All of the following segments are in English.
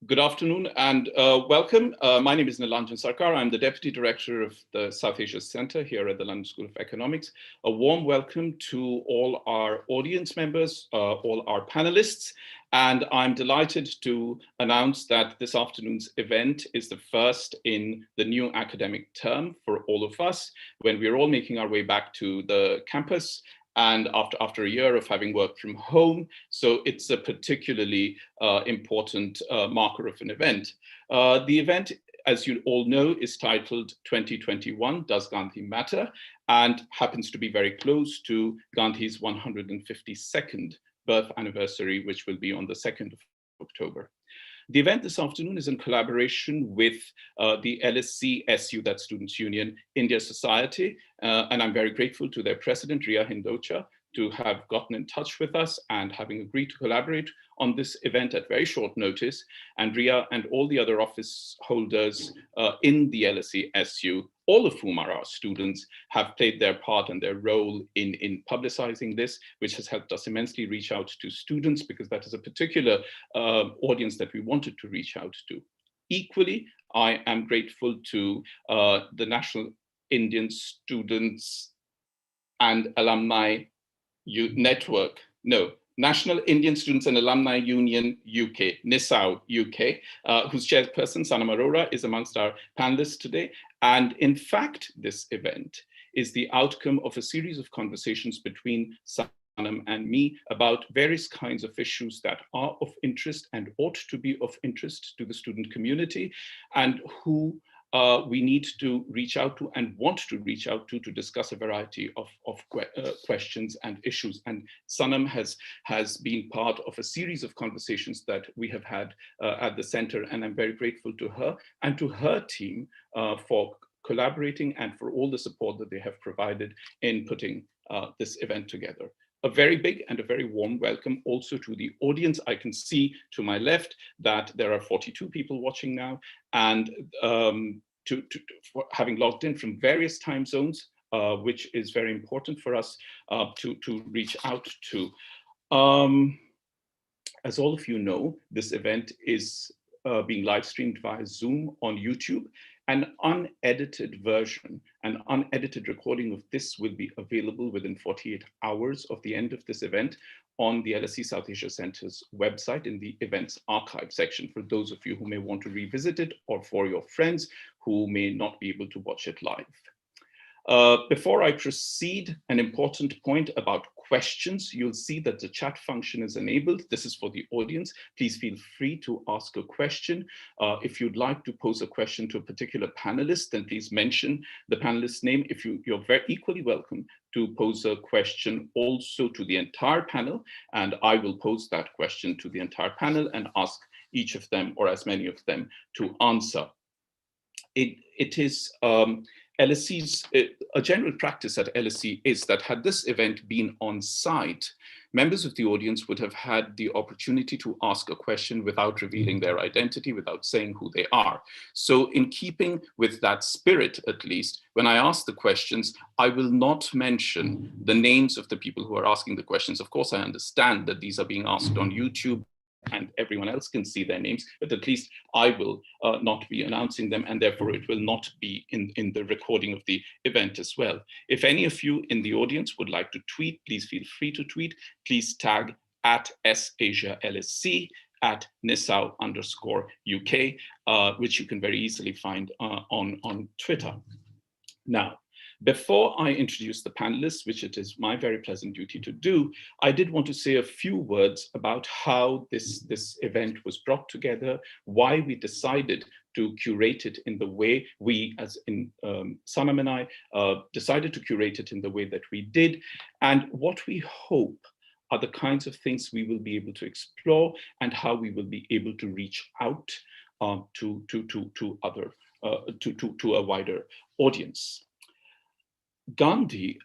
Good afternoon and welcome. My name is Nilanjan Sarkar. I'm the Deputy Director of the South Asia Center here at the London School of Economics. A warm welcome to all our audience members, all our panelists, and I'm delighted to announce that this afternoon's event is the first in the new academic term for all of us, when we're all making our way back to the campus and after a year of having worked from home. So it's a particularly important marker of an event. The event, as you all know, is titled 2021, Does Gandhi Matter? And happens to be very close to Gandhi's 152nd birth anniversary, which will be on the 2nd of October. The event this afternoon is in collaboration with the LSC SU, that's Students' Union, India Society, and I'm very grateful to their president, Ria Hindocha, to have gotten in touch with us and having agreed to collaborate on this event at very short notice. And Ria and all the other office holders in the LSE SU, all of whom are our students, have played their part and their role in publicizing this, which has helped us immensely reach out to students, because that is a particular audience that we wanted to reach out to. National Indian Students and Alumni Union UK, NISAU UK, whose chairperson, Sanam Arora, is amongst our panelists today. And in fact, this event is the outcome of a series of conversations between Sanam and me about various kinds of issues that are of interest and ought to be of interest to the student community, and who we need to reach out to and want to reach out to discuss a variety of questions and issues. And Sanam has been part of a series of conversations that we have had at the center, and I'm very grateful to her and to her team for collaborating and for all the support that they have provided in putting this event together. A very big and a very warm welcome also to the audience. I can see to my left that there are 42 people watching now, and for having logged in from various time zones, which is very important for us to reach out to. As all of you know, this event is being live streamed via Zoom on YouTube. An unedited version, an unedited recording of this will be available within 48 hours of the end of this event on the LSE South Asia Center's website in the events archive section, for those of you who may want to revisit it, or for your friends who may not be able to watch it live. Before I proceed, an important point about questions. You'll see that the chat function is enabled. This is for the audience. Please feel free to ask a question. If you'd like to pose a question to a particular panelist, then please mention the panelist's name. You're very equally welcome to pose a question also to the entire panel, and I will pose that question to the entire panel and ask each of them, or as many of them, to answer. It is LSE's, a general practice at LSE is that had this event been on site, members of the audience would have had the opportunity to ask a question without revealing their identity, without saying who they are. So in keeping with that spirit, at least, when I ask the questions, I will not mention the names of the people who are asking the questions. Of course, I understand that these are being asked on YouTube and everyone else can see their names, but at least I will not be announcing them, and therefore it will not be in the recording of the event as well. If any of you in the audience would like to tweet, please feel free to tweet. Please tag at SAsiaLSC, at NISAU_UK, which you can very easily find on Twitter. Now, before I introduce the panelists, which it is my very pleasant duty to do, I did want to say a few words about how this event was brought together, why we decided to curate it in the way we, as in Sanam and I, decided to curate it in the way that we did, and what we hope are the kinds of things we will be able to explore, and how we will be able to reach out to a wider audience. Gandhi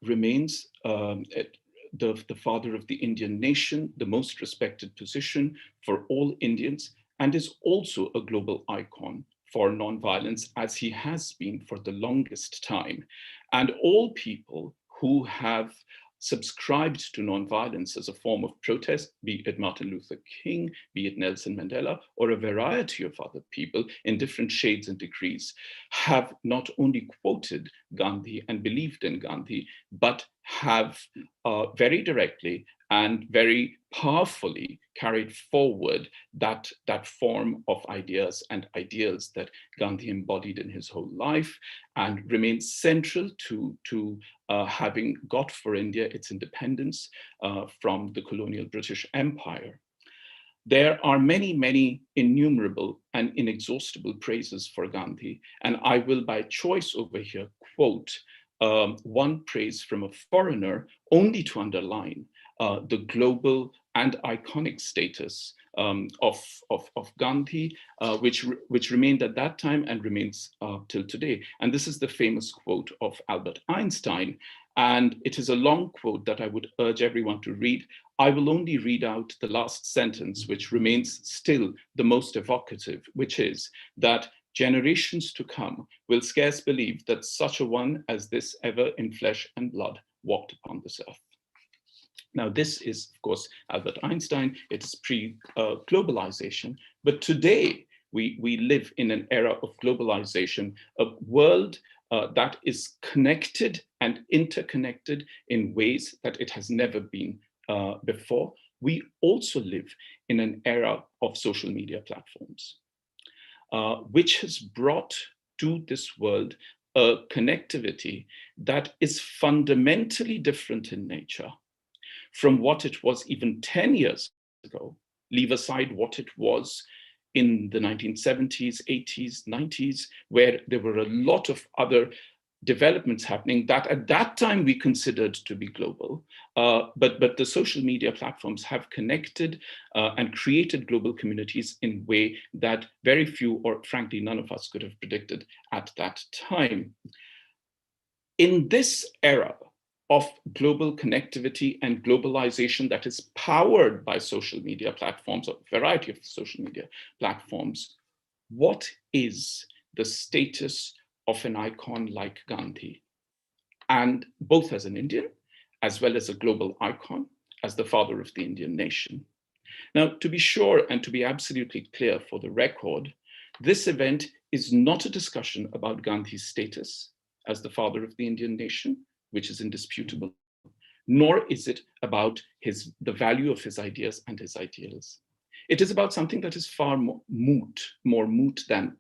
remains the father of the Indian nation, the most respected position for all Indians, and is also a global icon for nonviolence, as he has been for the longest time. And all people who have subscribed to nonviolence as a form of protest, be it Martin Luther King, be it Nelson Mandela, or a variety of other people in different shades and degrees, have not only quoted Gandhi and believed in Gandhi, but have very directly and very powerfully carried forward that form of ideas and ideals that Gandhi embodied in his whole life, and remains central to having got for India its independence from the colonial British Empire. There are many, many innumerable and inexhaustible praises for Gandhi, and I will by choice over here quote one praise from a foreigner only to underline the global and iconic status of Gandhi, which remained at that time and remains till today. And this is the famous quote of Albert Einstein. And it is a long quote that I would urge everyone to read. I will only read out the last sentence, which remains still the most evocative, which is that generations to come will scarce believe that such a one as this ever in flesh and blood walked upon this earth. Now, this is, of course, Albert Einstein. It's pre-globalization. But today, we live in an era of globalization, a world that is connected and interconnected in ways that it has never been before. We also live in an era of social media platforms, which has brought to this world a connectivity that is fundamentally different in nature from what it was even 10 years ago. Leave aside what it was in the 1970s, 80s, 90s, where there were a lot of other developments happening that at that time we considered to be global. But the social media platforms have connected and created global communities in a way that very few, or frankly, none of us could have predicted at that time. In this era of global connectivity and globalization that is powered by social media platforms, a variety of social media platforms, what is the status of an icon like Gandhi? And both as an Indian, as well as a global icon, as the father of the Indian nation. Now, to be sure and to be absolutely clear for the record, this event is not a discussion about Gandhi's status as the father of the Indian nation, which is indisputable, nor is it about the value of his ideas and his ideals. It is about something that is far more moot than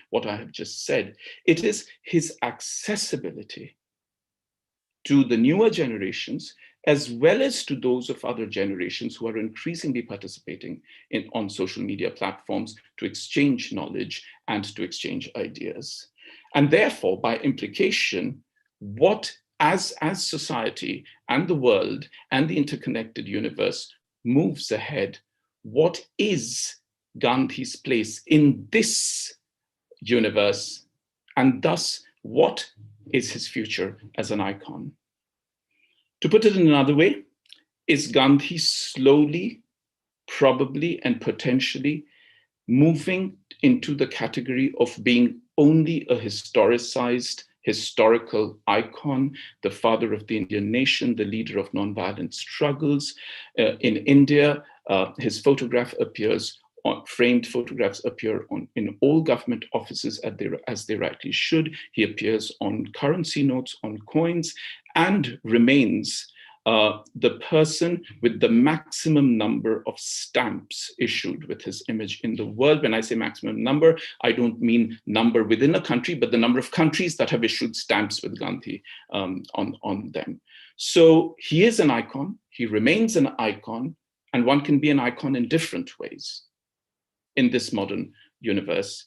what I have just said. It is his accessibility to the newer generations, as well as to those of other generations who are increasingly participating on social media platforms to exchange knowledge and to exchange ideas. And therefore, by implication, what as society and the world and the interconnected universe moves ahead, what is Gandhi's place in this universe, and thus what is his future as an icon? To put it in another way, is Gandhi slowly, probably, and potentially moving into the category of being only a historicized historical icon, the father of the Indian nation, the leader of nonviolent struggles? In India, his photograph appears, framed photographs appear in all government offices as they rightly should. He appears on currency notes, on coins, and remains the person with the maximum number of stamps issued with his image in the world. When I say maximum number, I don't mean number within a country, but the number of countries that have issued stamps with Gandhi on them. So he is an icon, he remains an icon, and one can be an icon in different ways in this modern universe.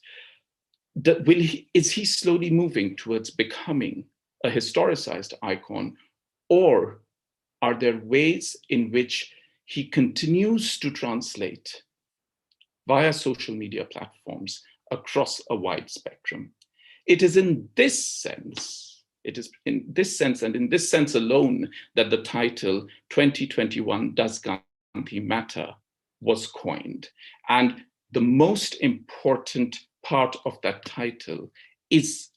Is he slowly moving towards becoming a historicized icon, or are there ways in which he continues to translate via social media platforms across a wide spectrum? It is in this sense, and in this sense alone, that the title 2021 Does Gandhi Matter was coined. And the most important part of that title is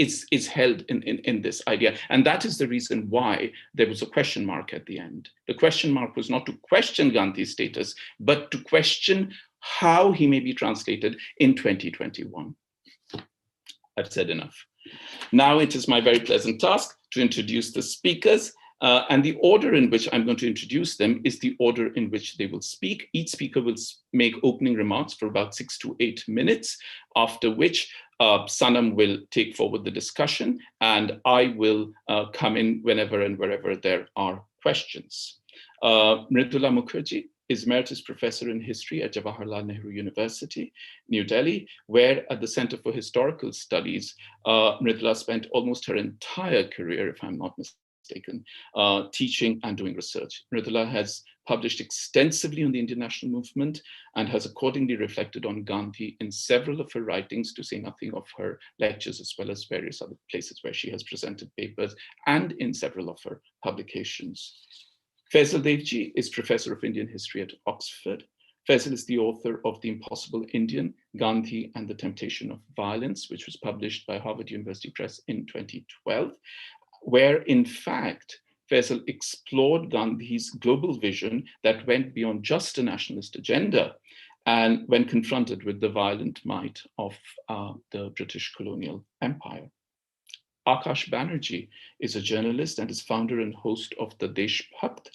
is held in this idea. And that is the reason why there was a question mark at the end. The question mark was not to question Gandhi's status, but to question how he may be translated in 2021. I've said enough. Now it is my very pleasant task to introduce the speakers. And the order in which I'm going to introduce them is the order in which they will speak. Each speaker will make opening remarks for about 6 to 8 minutes, after which Sanam will take forward the discussion, and I will come in whenever and wherever there are questions. Mridula Mukherjee is Emeritus Professor in History at Jawaharlal Nehru University, New Delhi, where at the Center for Historical Studies, Mridula spent almost her entire career, if I'm not mistaken, teaching and doing research. Mridula has published extensively on the Indian national movement and has accordingly reflected on Gandhi in several of her writings, to say nothing of her lectures, as well as various other places where she has presented papers, and in several of her publications. Faisal Devji is Professor of Indian History at Oxford. Faisal is the author of The Impossible Indian, Gandhi and the Temptation of Violence, which was published by Harvard University Press in 2012, where in fact, Faisal explored Gandhi's global vision that went beyond just a nationalist agenda, and when confronted with the violent might of the British colonial empire. Akash Banerjee is a journalist and is founder and host of the Deshbhakt.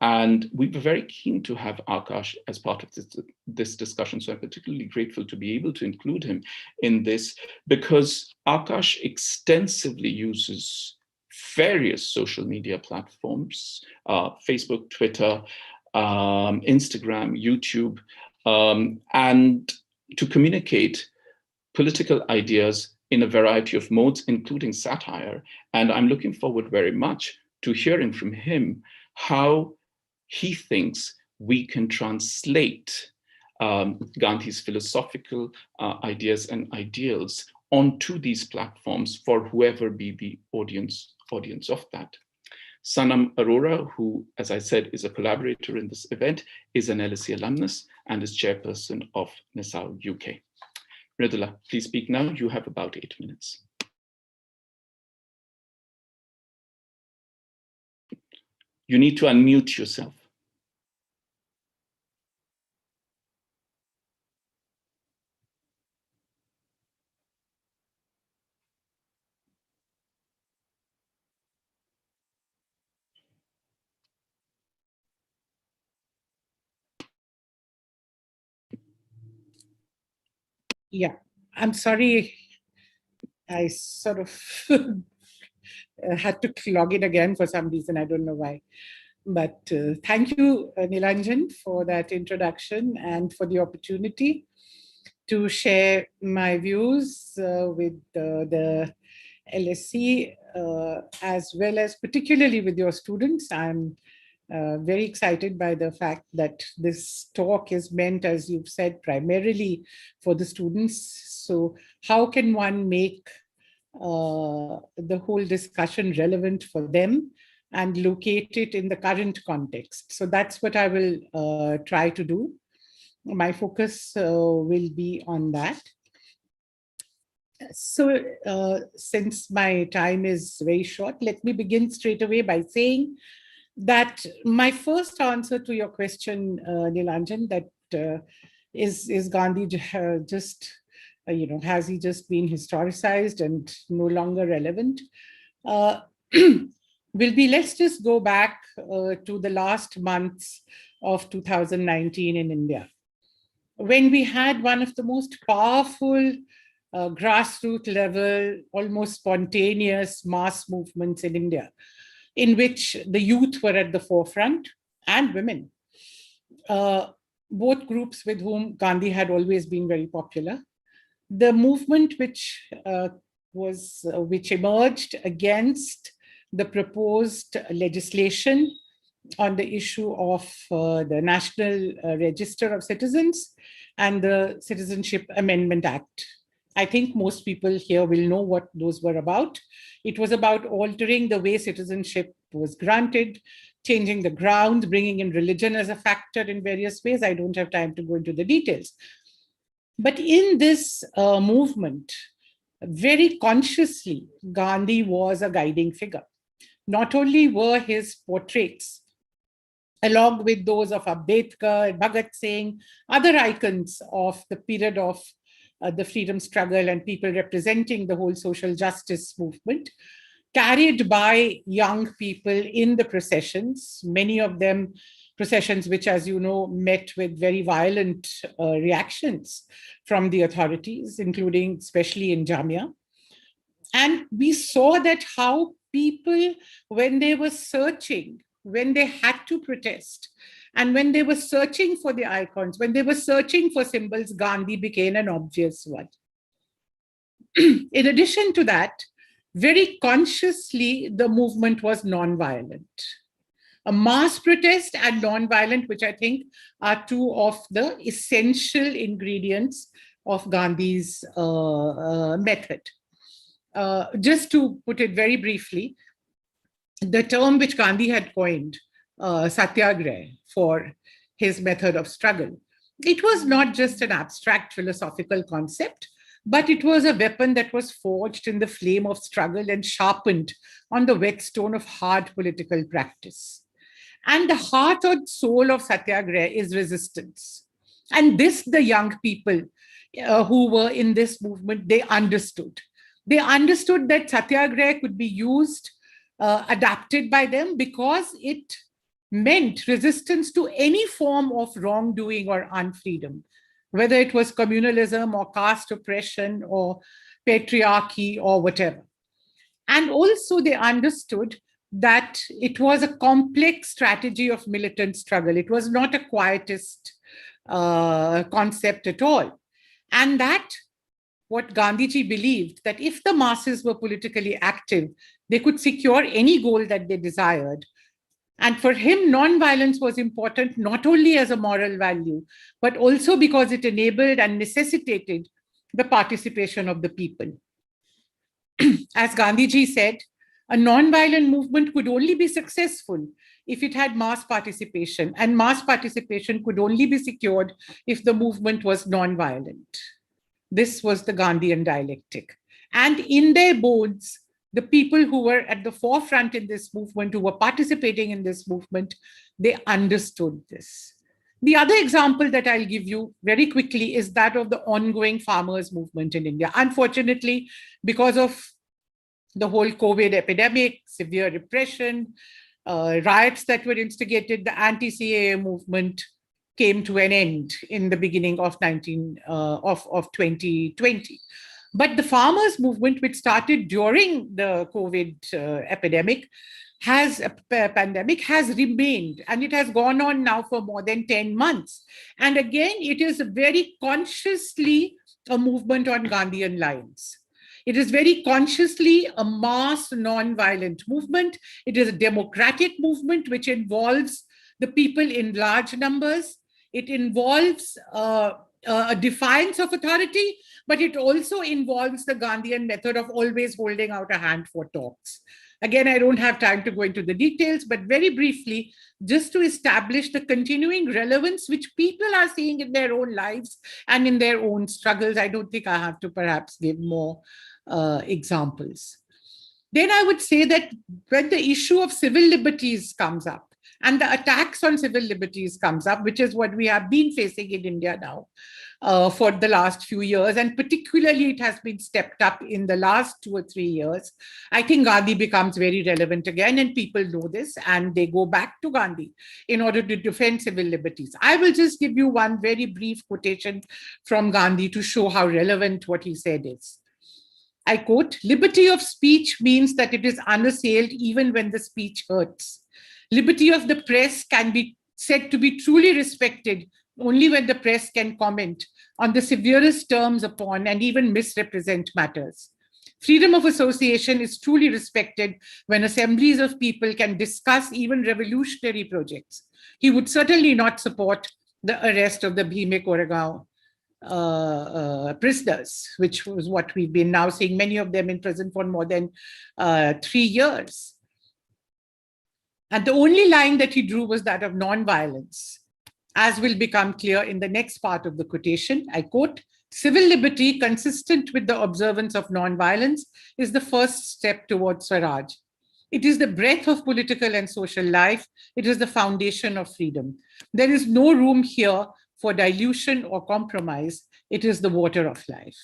And we were very keen to have Akash as part of this discussion. So I'm particularly grateful to be able to include him in this, because Akash extensively uses various social media platforms, Facebook, Twitter, Instagram, YouTube, and to communicate political ideas in a variety of modes, including satire. And I'm looking forward very much to hearing from him how he thinks we can translate Gandhi's philosophical ideas and ideals onto these platforms for whoever be the audience of that. Sanam Arora, who, as I said, is a collaborator in this event, is an LSE alumnus and is chairperson of Nassau, UK. Mridula, please speak now. You have about 8 minutes. You need to unmute yourself. Yeah, I'm sorry. I sort of had to log in again for some reason. I don't know why. But thank you, Nilanjan, for that introduction and for the opportunity to share my views with the LSE, as well as particularly with your students. I'm very excited by the fact that this talk is meant, as you've said, primarily for the students. So how can one make the whole discussion relevant for them and locate it in the current context? So that's what I will try to do. My focus will be on that. So since my time is very short, let me begin straight away by saying that my first answer to your question, Nilanjan, that is Gandhi just, has he just been historicized and no longer relevant? Will be, let's just go back to the last months of 2019 in India, when we had one of the most powerful grassroots level, almost spontaneous mass movements in India, in which the youth were at the forefront, and women, both groups with whom Gandhi had always been very popular. The movement which emerged against the proposed legislation on the issue of the National Register of Citizens and the Citizenship Amendment Act. I think most people here will know what those were about. It was about altering the way citizenship was granted, changing the grounds, bringing in religion as a factor in various ways. I don't have time to go into the details. But in this movement, very consciously, Gandhi was a guiding figure. Not only were his portraits, along with those of Ambedkar, Bhagat Singh, other icons of the period of the freedom struggle and people representing the whole social justice movement, carried by young people in the processions, many of them processions which, as you know, met with very violent reactions from the authorities, including especially in Jamia. And we saw that how people, when they were searching, when they had to protest, and when they were searching for the icons, when they were searching for symbols, Gandhi became an obvious one. In addition to that, very consciously, the movement was non-violent. A mass protest and non-violent, which I think are two of the essential ingredients of Gandhi's method. Just to put it very briefly, the term which Gandhi had coined, satyagraha, for his method of struggle, it was not just an abstract philosophical concept, but it was a weapon that was forged in the flame of struggle and sharpened on the whetstone of hard political practice. And the heart and soul of satyagraha is resistance. And this, the young people who were in this movement, they understood. They understood that satyagraha could be used, adapted by them, because it meant resistance to any form of wrongdoing or unfreedom, whether it was communalism or caste oppression or patriarchy or whatever. And also they understood that it was a complex strategy of militant struggle. It was not a quietist concept at all. And that what Gandhiji believed, that if the masses were politically active, they could secure any goal that they desired. And for him, non-violence was important not only as a moral value, but also because it enabled and necessitated the participation of the people. As Gandhiji said, a non-violent movement could only be successful if it had mass participation, and mass participation could only be secured if the movement was non-violent. This was the Gandhian dialectic. And in their bones, the people who were at the forefront in this movement, who were participating in this movement, they understood this. The other example that I'll give you very quickly is that of the ongoing farmers' movement in India. Unfortunately, because of the whole COVID epidemic, severe repression, riots that were instigated, the anti-CAA movement came to an end in the beginning of 2020. But the farmers' movement, which started during the COVID pandemic, has remained, and it has gone on now for more than 10 months. And again, it is very consciously a movement on Gandhian lines. It is very consciously a mass non-violent movement. It is a democratic movement which involves the people in large numbers. It involves a defiance of authority, but it also involves the Gandhian method of always holding out a hand for talks. Again, I don't have time to go into the details, but very briefly, just to establish the continuing relevance which people are seeing in their own lives and in their own struggles. I don't think I have to perhaps give more examples. Then I would say that when the issue of civil liberties comes up, and the attacks on civil liberties comes up, which is what we have been facing in India now for the last few years, and particularly it has been stepped up in the last 2 or 3 years, I think Gandhi becomes very relevant again, and people know this, and they go back to Gandhi in order to defend civil liberties. I will just give you one very brief quotation from Gandhi to show how relevant what he said is. I quote, "Liberty of speech means that it is unassailed even when the speech hurts. Liberty of the press can be said to be truly respected only when the press can comment on the severest terms upon and even misrepresent matters. Freedom of association is truly respected when assemblies of people can discuss even revolutionary projects. He would certainly not support the arrest of the Bhime Koregaon prisoners, which was what we've been now seeing, many of them in prison for more than 3 years. And the only line that he drew was that of non-violence, as will become clear in the next part of the quotation. I quote, Civil liberty, consistent with the observance of non-violence, is the first step towards Swaraj. It is the breath of political and social life. It is the foundation of freedom. There is no room here for dilution or compromise. It is the water of life.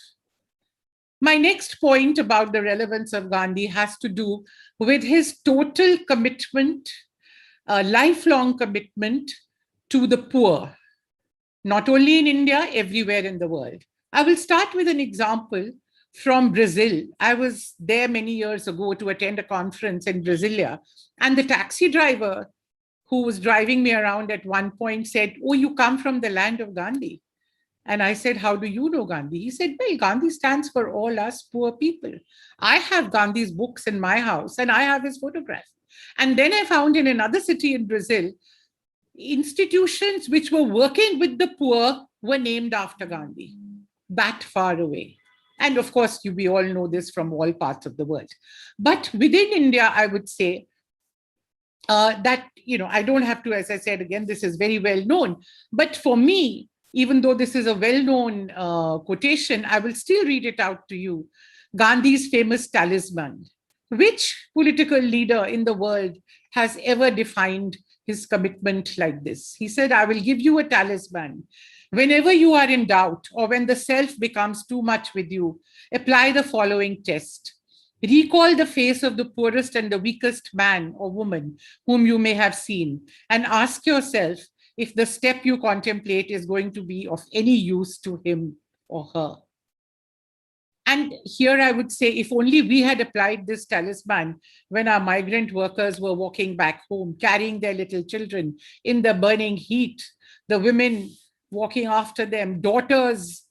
My next point about the relevance of Gandhi has to do with his total commitment, lifelong commitment to the poor, not only in India, everywhere in the world. I will start with an example from Brazil. I was there many years ago to attend a conference in Brasilia, and the taxi driver who was driving me around at one point said, "Oh, you come from the land of Gandhi." And I said, "How do you know Gandhi?" He said, "Well, Gandhi stands for all us poor people. I have Gandhi's books in my house and I have his photograph." And then I found in another city in Brazil, institutions which were working with the poor were named after Gandhi, that far away. And of course, we all know this from all parts of the world. But within India, I would say that, I don't have to, as I said, again, this is very well known. But for me, even though this is a well-known quotation, I will still read it out to you. Gandhi's famous talisman. Which political leader in the world has ever defined his commitment like this? He said, "I will give you a talisman. Whenever you are in doubt or when the self becomes too much with you, apply the following test. Recall the face of the poorest and the weakest man or woman whom you may have seen, and ask yourself if the step you contemplate is going to be of any use to him or her." And here I would say, if only we had applied this talisman when our migrant workers were walking back home, carrying their little children in the burning heat, the women walking after them, daughters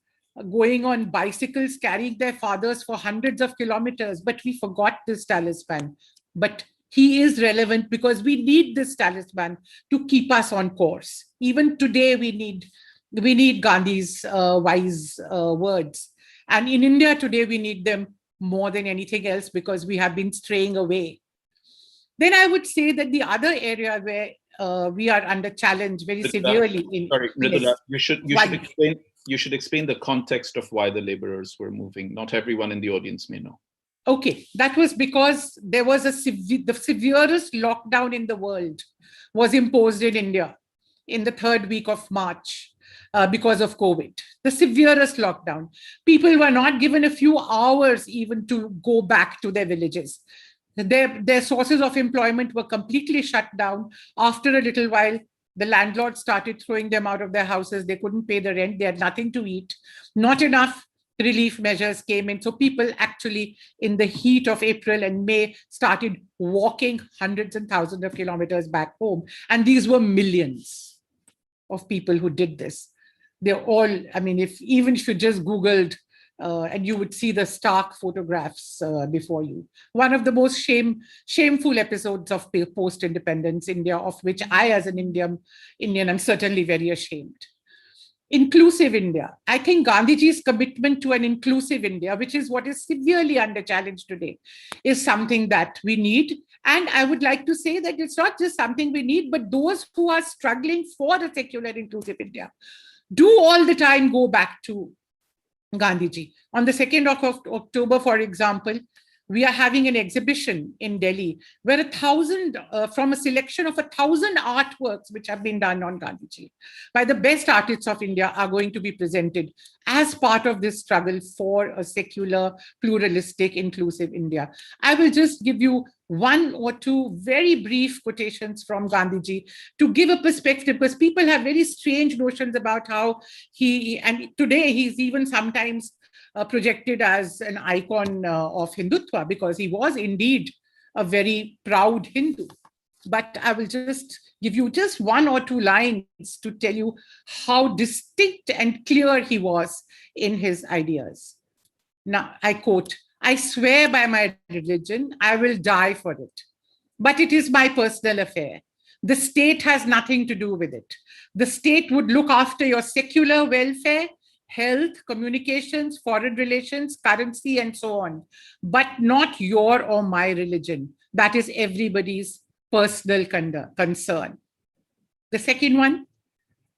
going on bicycles, carrying their fathers for hundreds of kilometers, but we forgot this talisman. But he is relevant because we need this talisman to keep us on course. Even today, we need Gandhi's wise words. And in India today, we need them more than anything else because we have been straying away. Then I would say that the other area where we are under challenge very severely. Sorry, Mridula, you should explain the context of why the laborers were moving. Not everyone in the audience may know. Okay, that was because there was the severest lockdown in the world was imposed in India in the third week of March. Because of COVID, the severest lockdown. People were not given a few hours even to go back to their villages. Their sources of employment were completely shut down. After a little while, the landlords started throwing them out of their houses. They couldn't pay the rent. They had nothing to eat. Not enough relief measures came in. So people actually, in the heat of April and May, started walking hundreds and thousands of kilometers back home. And these were millions of people who did this. They're all, if you just Googled and you would see the stark photographs before you. One of the most shameful episodes of post-independence India, of which I, as an Indian, am certainly very ashamed. Inclusive India. I think Gandhiji's commitment to an inclusive India, which is what is severely under challenge today, is something that we need. And I would like to say that it's not just something we need, but those who are struggling for a secular inclusive India do all the time go back to Gandhiji. On the 2nd of October, for example, we are having an exhibition in Delhi where 1,000, from a selection of 1,000 artworks which have been done on Gandhiji by the best artists of India are going to be presented as part of this struggle for a secular, pluralistic, inclusive India. I will just give you one or two very brief quotations from Gandhiji to give a perspective, because people have very strange notions about how and today he's even sometimes projected as an icon of Hindutva, because he was indeed a very proud Hindu. But I will just give you just one or two lines to tell you how distinct and clear he was in his ideas. Now, I quote, "I swear by my religion, I will die for it. But it is my personal affair. The state has nothing to do with it. The state would look after your secular welfare, health, communications, foreign relations, currency, and so on, but not your or my religion. That is everybody's personal concern." The second one,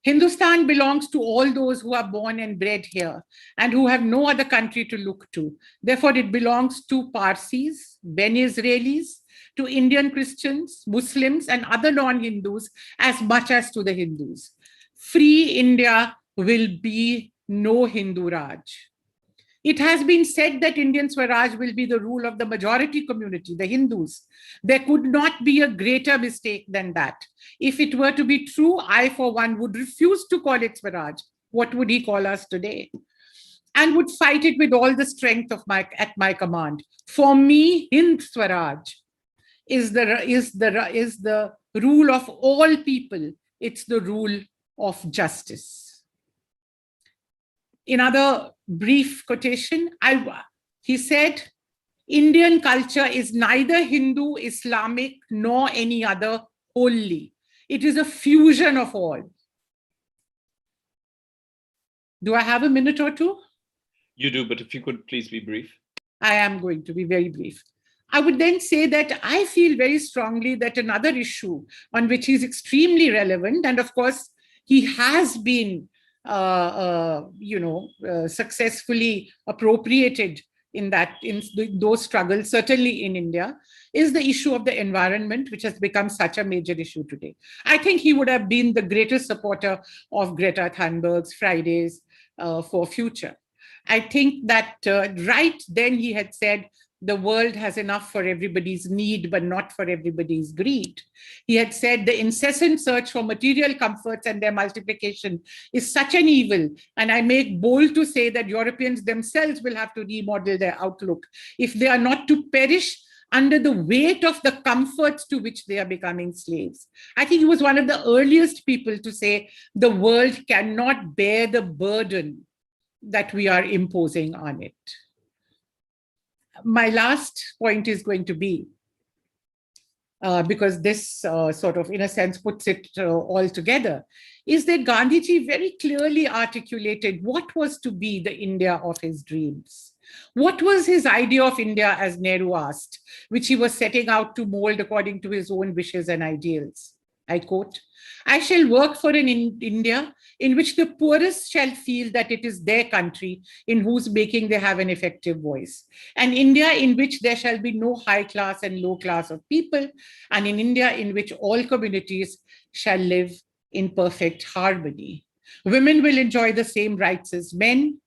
Hindustan belongs to all those who are born and bred here and who have no other country to look to. Therefore, it belongs to Parsis, Ben Israelis, to Indian Christians, Muslims, and other non-Hindus as much as to the Hindus. Free India will be no Hindu Raj. It has been said that Indian Swaraj will be the rule of the majority community, the Hindus. There could not be a greater mistake than that. If it were to be true, I, for one, would refuse to call it Swaraj. What would he call us today? And would fight it with all the strength at my command. For me, Hind Swaraj is the rule of all people. It's the rule of justice. In another brief quotation, he said, Indian culture is neither Hindu, Islamic, nor any other wholly. It is a fusion of all. Do I have a minute or two? You do, but if you could please be brief. I am going to be very brief. I would then say that I feel very strongly that another issue on which he's extremely relevant, and of course, he has been successfully appropriated in those struggles, certainly in India, is the issue of the environment, which has become such a major issue today. I think he would have been the greatest supporter of Greta Thunberg's Fridays for Future. I think that right then he had said, the world has enough for everybody's need, but not for everybody's greed. He had said the incessant search for material comforts and their multiplication is such an evil. And I make bold to say that Europeans themselves will have to remodel their outlook if they are not to perish under the weight of the comforts to which they are becoming slaves. I think he was one of the earliest people to say the world cannot bear the burden that we are imposing on it. My last point is going to be, because this sort of, in a sense, puts it all together, is that Gandhiji very clearly articulated what was to be the India of his dreams. What was his idea of India, as Nehru asked, which he was setting out to mold according to his own wishes and ideals? I quote, I shall work for an India in which the poorest shall feel that it is their country in whose making they have an effective voice. An India in which there shall be no high class and low class of people, and an India in which all communities shall live in perfect harmony. Women will enjoy the same rights as men.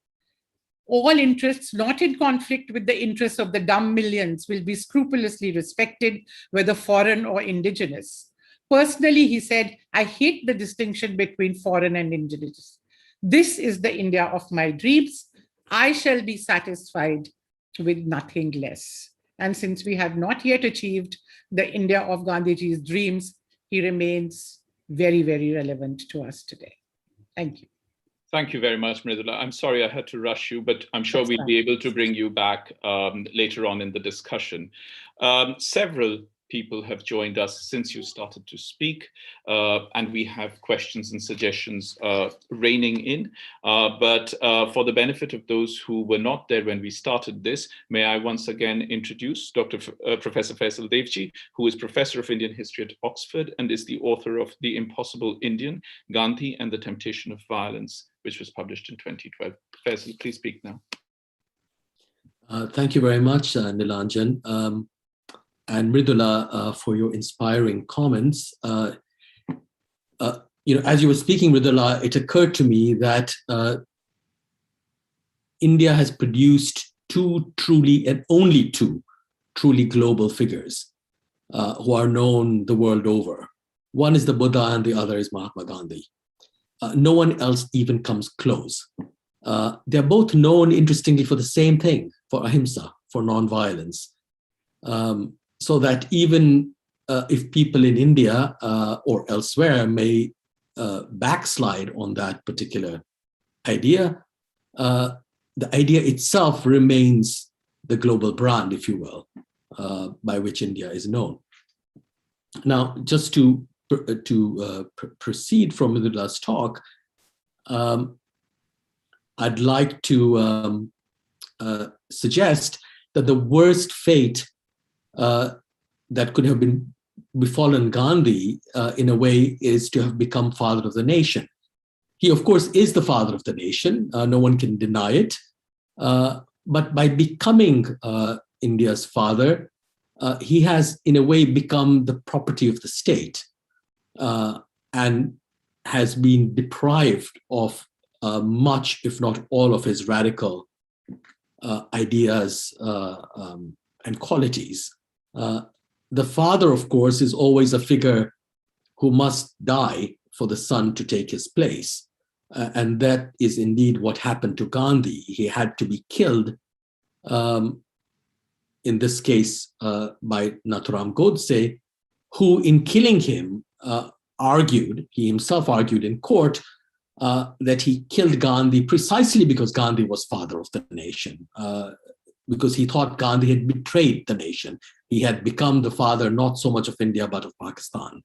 All interests not in conflict with the interests of the dumb millions will be scrupulously respected, whether foreign or indigenous. Personally, he said, I hate the distinction between foreign and indigenous. This is the India of my dreams. I shall be satisfied with nothing less. And since we have not yet achieved the India of Gandhiji's dreams, he remains very, very relevant to us today. Thank you. Thank you very much, Mridula. I'm sorry I had to rush you, but I'm sure we'll be able to bring you back later on in the discussion. Several people have joined us since you started to speak, and we have questions and suggestions raining in. But for the benefit of those who were not there when we started this, may I once again introduce Professor Faisal Devji, who is Professor of Indian History at Oxford and is the author of The Impossible Indian, Gandhi and the Temptation of Violence, which was published in 2012. Faisal, please speak now. Thank you very much, Nilanjan. And Mridula, for your inspiring comments. As you were speaking, Mridula, it occurred to me that India has produced two truly, and only two truly global figures who are known the world over. One is the Buddha and the other is Mahatma Gandhi. No one else even comes close. They're both known, interestingly, for the same thing, for ahimsa, for nonviolence. So that even if people in India or elsewhere may backslide on that particular idea, the idea itself remains the global brand, if you will, by which India is known. Now, just to proceed from Mridula's talk, I'd like to suggest that the worst fate that could have befallen Gandhi, in a way, is to have become father of the nation. He, of course, is the father of the nation. No one can deny it. But by becoming India's father, he has, in a way, become the property of the state and has been deprived of much, if not all, of his radical ideas and qualities. The father, of course, is always a figure who must die for the son to take his place. And that is indeed what happened to Gandhi. He had to be killed, in this case, by Nathuram Godse, who, in killing him, he himself argued in court that he killed Gandhi precisely because Gandhi was father of the nation, because he thought Gandhi had betrayed the nation. He had become the father not so much of India, but of Pakistan.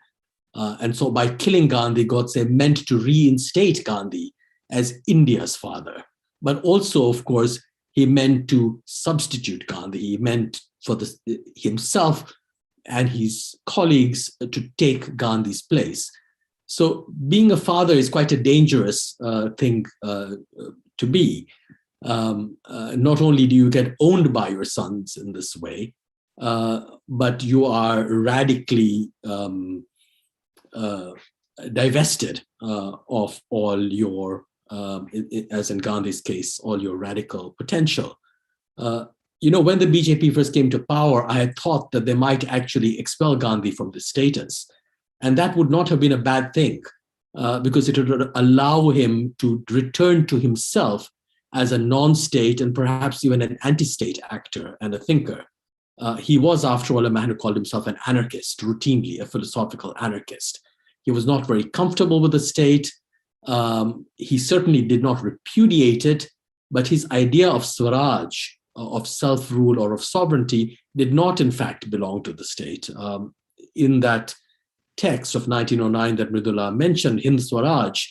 And so by killing Gandhi, Godse meant to reinstate Gandhi as India's father. But also, of course, he meant to substitute Gandhi. He meant for himself and his colleagues to take Gandhi's place. So being a father is quite a dangerous thing to be. Not only do you get owned by your sons in this way, but you are radically divested of all your, as in Gandhi's case, all your radical potential. When the BJP first came to power, I had thought that they might actually expel Gandhi from the status. And that would not have been a bad thing, because it would allow him to return to himself as a non-state and perhaps even an anti-state actor and a thinker. He was, after all, a man who called himself an anarchist, routinely a philosophical anarchist. He was not very comfortable with the state. He certainly did not repudiate it, but his idea of Swaraj, of self-rule or of sovereignty, did not, in fact, belong to the state. In that text of 1909 that Mridula mentioned, Hind Swaraj,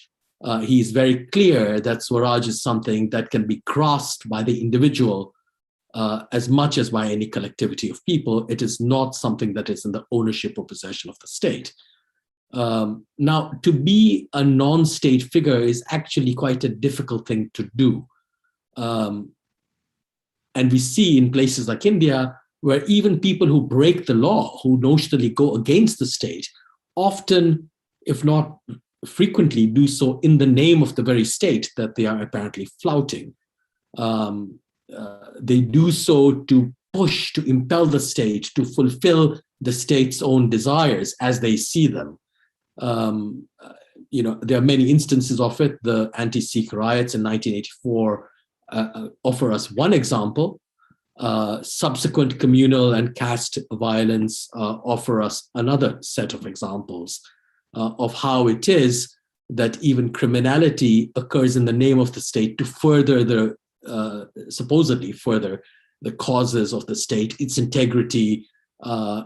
he is very clear that Swaraj is something that can be grasped by the individual as much as by any collectivity of people. It is not something that is in the ownership or possession of the state. Now, to be a non-state figure is actually quite a difficult thing to do. And we see in places like India, where even people who break the law, who notionally go against the state, often, if not frequently, do so in the name of the very state that they are apparently flouting. They do so to push, to impel the state to fulfill the state's own desires as they see them. There are many instances of it. The Anti-Sikh Riots in 1984 offer us one example. Subsequent communal and caste violence offer us another set of examples of how it is that even criminality occurs in the name of the state to further supposedly further the causes of the state, its integrity,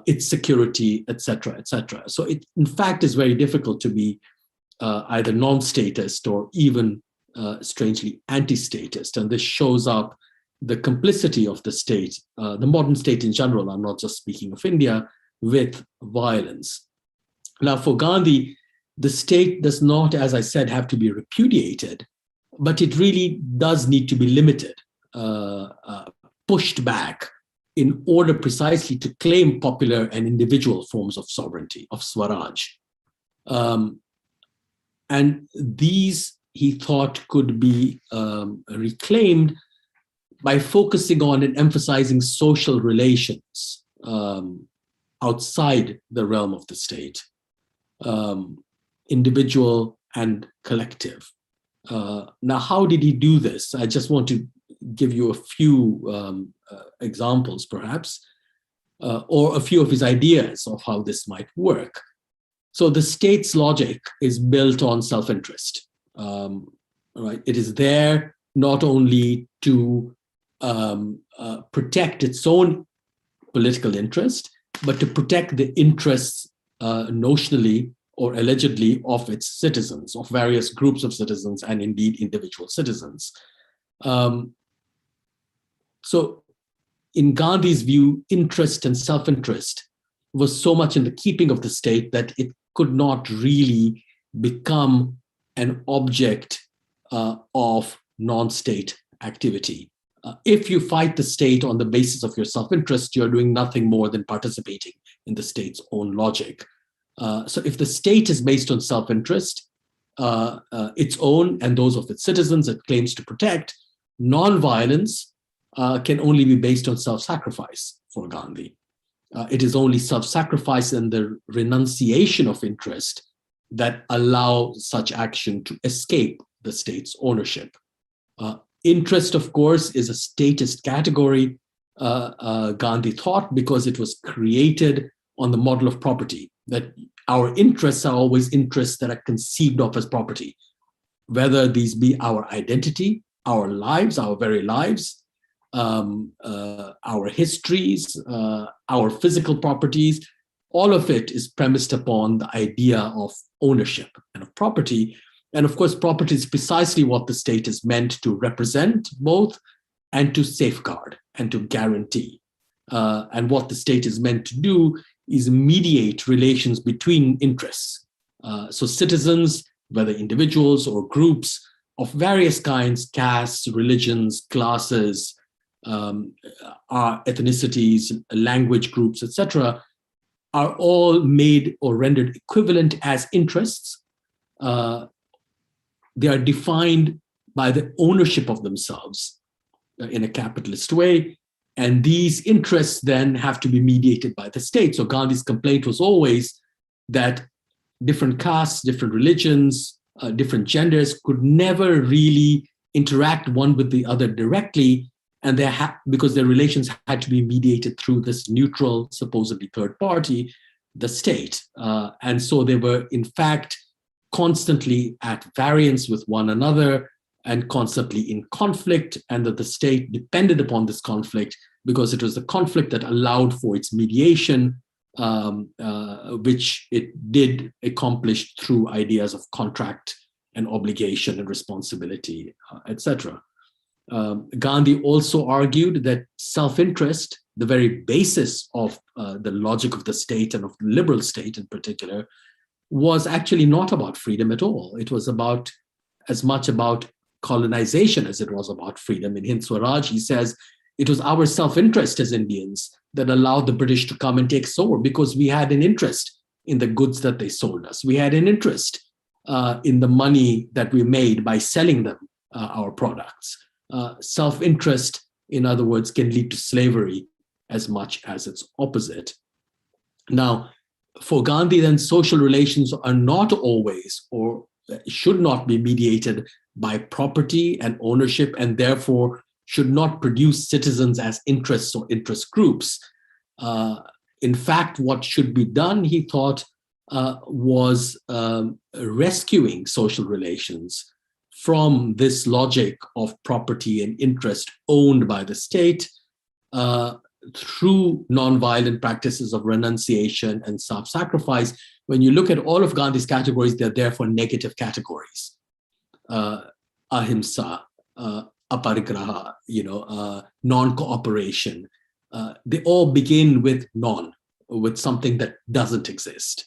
its security, etc., etc. So it, in fact, is very difficult to be either non-statist or even strangely anti-statist. And this shows up the complicity of the state, the modern state in general, I'm not just speaking of India, with violence. Now, for Gandhi, the state does not, as I said, have to be repudiated, but it really does need to be limited, pushed back in order precisely to claim popular and individual forms of sovereignty, of Swaraj. And these, he thought, could be reclaimed by focusing on and emphasizing social relations outside the realm of the state, individual and collective. Now, how did he do this? I just want to give you a few examples, perhaps, or a few of his ideas of how this might work. So the state's logic is built on self-interest. Right? It is there not only to protect its own political interest, but to protect the interests notionally or allegedly of its citizens, of various groups of citizens, and indeed individual citizens. So in Gandhi's view, interest and self-interest was so much in the keeping of the state that it could not really become an object of non-state activity. If you fight the state on the basis of your self-interest, you're doing nothing more than participating in the state's own logic. So if the state is based on self-interest, its own and those of its citizens it claims to protect, non-violence can only be based on self-sacrifice for Gandhi. It is only self-sacrifice and the renunciation of interest that allow such action to escape the state's ownership. Interest, of course, is a statist category, Gandhi thought, because it was created on the model of property, that our interests are always interests that are conceived of as property, whether these be our identity, our lives, our very lives, our histories, our physical properties. All of it is premised upon the idea of ownership and of property. And of course, property is precisely what the state is meant to represent both and to safeguard and to guarantee. And what the state is meant to do is mediate relations between interests. So citizens, whether individuals or groups of various kinds, castes, religions, classes, ethnicities, language groups, etc., are all made or rendered equivalent as interests. They are defined by the ownership of themselves in a capitalist way. And these interests then have to be mediated by the state. So Gandhi's complaint was always that different castes, different religions, different genders could never really interact one with the other directly, and because their relations had to be mediated through this neutral, supposedly third party, the state. And so they were, in fact, constantly at variance with one another and constantly in conflict, and that the state depended upon this conflict because it was the conflict that allowed for its mediation, which it did accomplish through ideas of contract and obligation and responsibility, etc. Gandhi also argued that self-interest, the very basis of the logic of the state and of the liberal state in particular, was actually not about freedom at all. It was about as much about colonization as it was about freedom. In Hind Swaraj, he says, it was our self-interest as Indians that allowed the British to come and take over, because we had an interest in the goods that they sold us. We had an interest in the money that we made by selling them our products. Self-interest, in other words, can lead to slavery as much as its opposite. Now, for Gandhi, then, social relations are not always or should not be mediated by property and ownership, and therefore should not produce citizens as interests or interest groups. In fact, what should be done, he thought, was rescuing social relations from this logic of property and interest owned by the state through nonviolent practices of renunciation and self-sacrifice. When you look at all of Gandhi's categories, they're therefore negative categories. Ahimsa, aparigraha, non-cooperation. They all begin with with something that doesn't exist.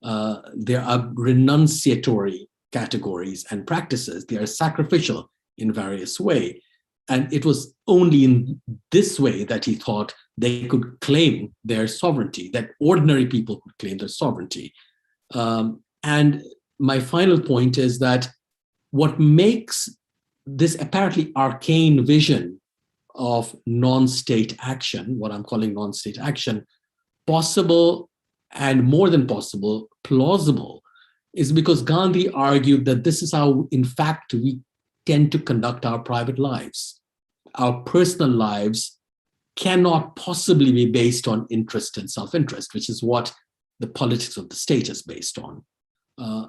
There are renunciatory categories and practices. They are sacrificial in various ways. And it was only in this way that he thought they could claim their sovereignty, that ordinary people could claim their sovereignty. And my final point is that what makes this apparently arcane vision of non-state action, what I'm calling non-state action, possible and more than possible, plausible, is because Gandhi argued that this is how, in fact, we tend to conduct our private lives. Our personal lives cannot possibly be based on interest and self-interest, which is what the politics of the state is based on.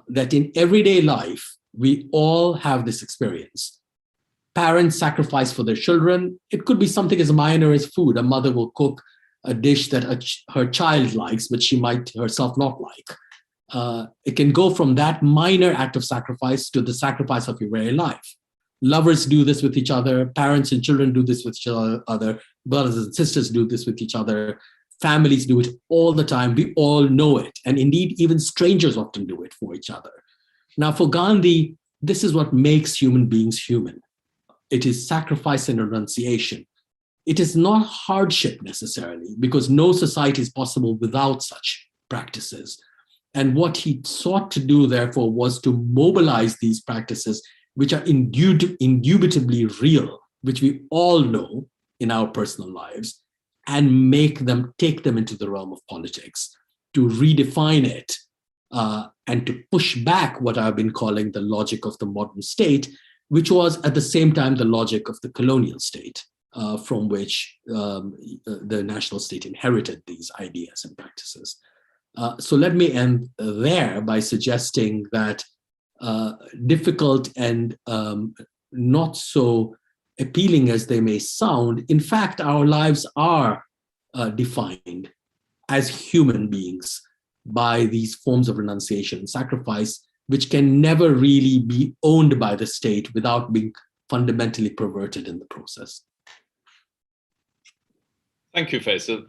That in everyday life, we all have this experience. Parents sacrifice for their children. It could be something as minor as food. A mother will cook a dish that her child likes, but she might herself not like. It can go from that minor act of sacrifice to the sacrifice of your very life. Lovers do this with each other. Parents and children do this with each other. Brothers and sisters do this with each other. Families do it all the time. We all know it. And indeed, even strangers often do it for each other. Now, for Gandhi, This is what makes human beings human. It is sacrifice and renunciation. It is not hardship necessarily, because no society is possible without such practices. And what he sought to do, therefore, was to mobilize these practices, which are indubitably real, which we all know in our personal lives, and take them into the realm of politics, to redefine it, and to push back what I've been calling the logic of the modern state, which was at the same time the logic of the colonial state, from which the national state inherited these ideas and practices. So let me end there by suggesting that difficult and not so appealing as they may sound, in fact, our lives are defined as human beings by these forms of renunciation and sacrifice, which can never really be owned by the state without being fundamentally perverted in the process. Thank you, Faisal.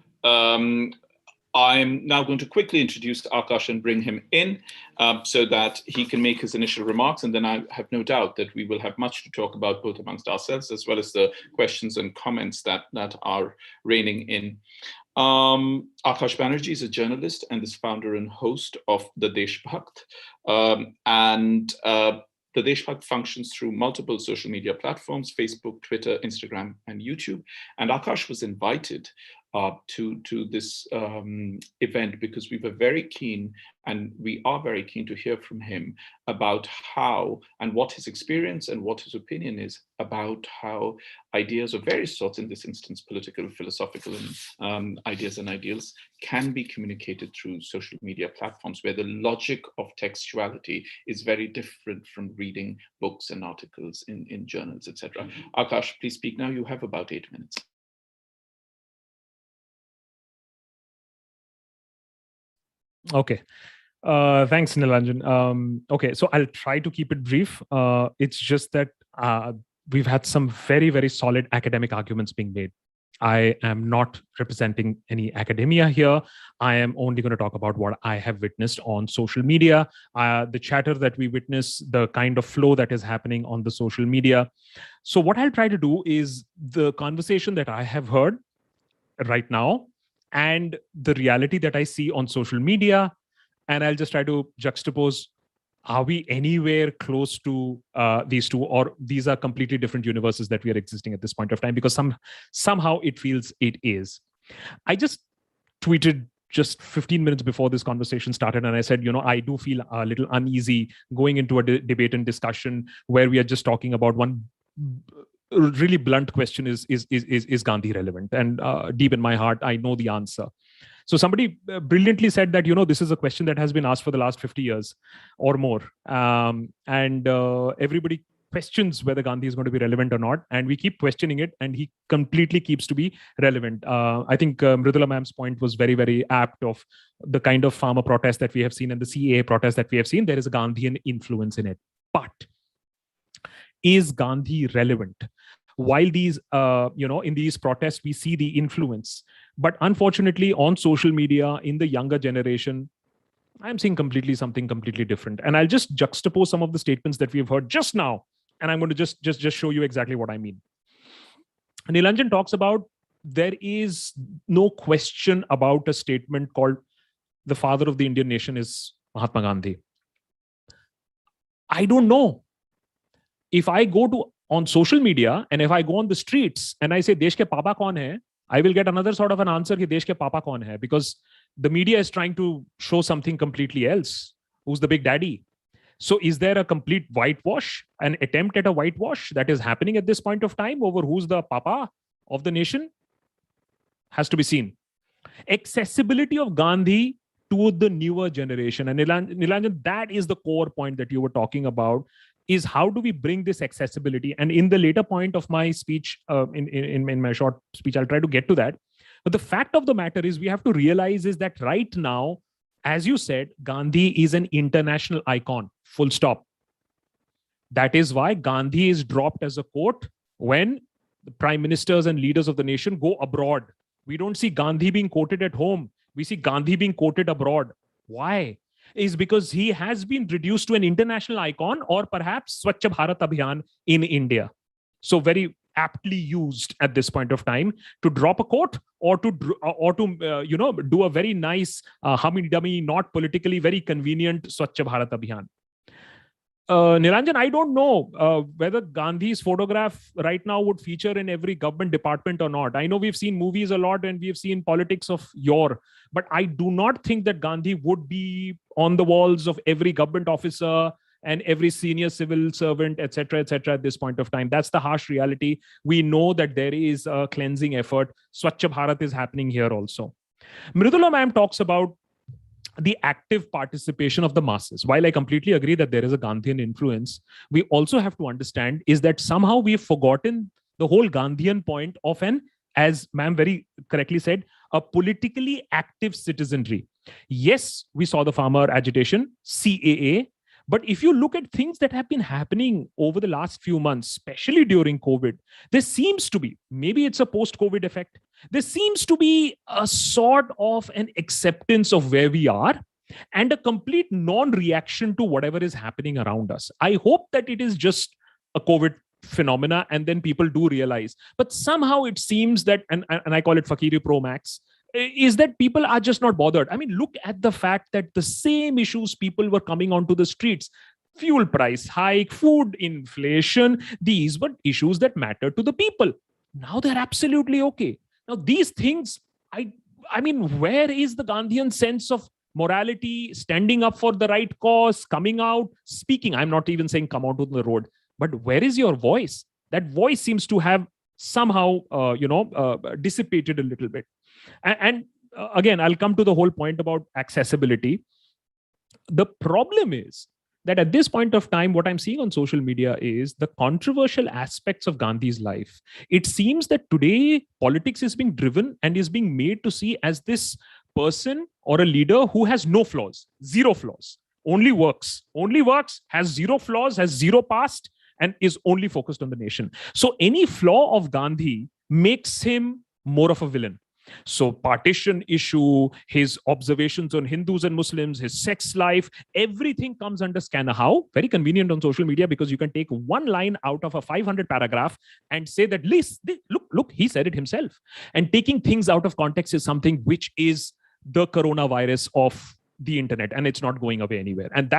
I'm now going to quickly introduce Akash and bring him in so that he can make his initial remarks. And then I have no doubt that we will have much to talk about both amongst ourselves, as well as the questions and comments that are reigning in. Akash Banerjee is a journalist and is founder and host of the Deshbhakt. The Deshbhakt functions through multiple social media platforms: Facebook, Twitter, Instagram, and YouTube. And Akash was invited to this event because we were very keen, and we are very keen to hear from him about how and what his experience and what his opinion is about how ideas of various sorts, in this instance, political, philosophical, and ideas and ideals, can be communicated through social media platforms, where the logic of textuality is very different from reading books and articles in journals, etc. Mm-hmm. Akash, please speak now. You have about 8 minutes. Okay. Thanks, Nilanjan. Okay, so I'll try to keep it brief. It's just that we've had some very, very solid academic arguments being made. I am not representing any academia here. I am only going to talk about what I have witnessed on social media, the chatter that we witness, the kind of flow that is happening on the social media. So what I'll try to do is the conversation that I have heard right now and the reality that I see on social media, and I'll just try to juxtapose, are we anywhere close to these two, or these are completely different universes that we are existing at this point of time? Because somehow it feels it is. I just tweeted just 15 minutes before this conversation started, and I said, I do feel a little uneasy going into a debate and discussion where we are just talking about one really blunt question: is Gandhi relevant? And deep in my heart, I know the answer. So somebody brilliantly said that, this is a question that has been asked for the last 50 years or more. And everybody questions whether Gandhi is going to be relevant or not. And we keep questioning it, and he completely keeps to be relevant. I think Mridula ma'am's point was very, very apt of the kind of farmer protest that we have seen and the CAA protest that we have seen. There is a Gandhian influence in it. But is Gandhi relevant? While these, in these protests, we see the influence. But unfortunately, on social media, in the younger generation, I'm seeing something completely different. And I'll just juxtapose some of the statements that we've heard just now. And I'm going to just show you exactly what I mean. Nilanjan talks about there is no question about a statement called the father of the Indian nation is Mahatma Gandhi. I don't know. If I go on social media and if I go on the streets and I say, Desh ke papa kaun hai? I will get another sort of an answer, ki Desh ke papa kaun hai? Because the media is trying to show something completely else. Who's the big daddy? So is there a complete whitewash, an attempt at a whitewash that is happening at this point of time over who's the papa of the nation? Has to be seen. Accessibility of Gandhi to the newer generation. And Nilanjan, that is the core point that you were talking about, is how do we bring this accessibility? And in the later point of my speech, in my short speech, I'll try to get to that. But the fact of the matter is we have to realize is that right now, as you said, Gandhi is an international icon, full stop. That is why Gandhi is dropped as a quote when the prime ministers and leaders of the nation go abroad. We don't see Gandhi being quoted at home. We see Gandhi being quoted abroad. Why? is because he has been reduced to an international icon, or perhaps Swachh Bharat Abhiyan in India. So very aptly used at this point of time to drop a quote or to do a very nice hummy-dummy, not politically very convenient Swachh Bharat Abhiyan. Niranjan, I don't know whether Gandhi's photograph right now would feature in every government department or not. I know we've seen movies a lot and we've seen politics of yore, but I do not think that Gandhi would be on the walls of every government officer and every senior civil servant, etc., at this point of time. That's the harsh reality. We know that there is a cleansing effort. Swachh Bharat is happening here also. Mridula ma'am talks about the active participation of the masses. While I completely agree that there is a Gandhian influence, we also have to understand is that somehow we've forgotten the whole Gandhian point of an, as ma'am very correctly said, a politically active citizenry. Yes, we saw the farmer agitation, CAA, but if you look at things that have been happening over the last few months, especially during COVID, there seems to be, maybe it's a post-COVID effect, there seems to be a sort of an acceptance of where we are and a complete non-reaction to whatever is happening around us. I hope that it is just a COVID phenomena and then people do realize. But somehow it seems that, and I call it Fakiri Pro Max, is that people are just not bothered. I mean, look at the fact that the same issues people were coming onto the streets, fuel price hike, food inflation, these were issues that matter to the people. Now they're absolutely okay. Now these things, I mean, where is the Gandhian sense of morality, standing up for the right cause, coming out, speaking? I'm not even saying come out on the road, but where is your voice? That voice seems to have somehow, dissipated a little bit. And again, I'll come to the whole point about accessibility. The problem is that at this point of time, what I'm seeing on social media is the controversial aspects of Gandhi's life. It seems that today politics is being driven and is being made to see as this person or a leader who has no flaws, zero flaws, only works, has zero flaws, has zero past, and is only focused on the nation. So any flaw of Gandhi makes him more of a villain. So partition issue, his observations on Hindus and Muslims, his sex life, everything comes under scanner. How? Very convenient on social media, because you can take one line out of a 500 paragraph and say that, look, he said it himself. And taking things out of context is something which is the coronavirus of the internet, and it's not going away anywhere. And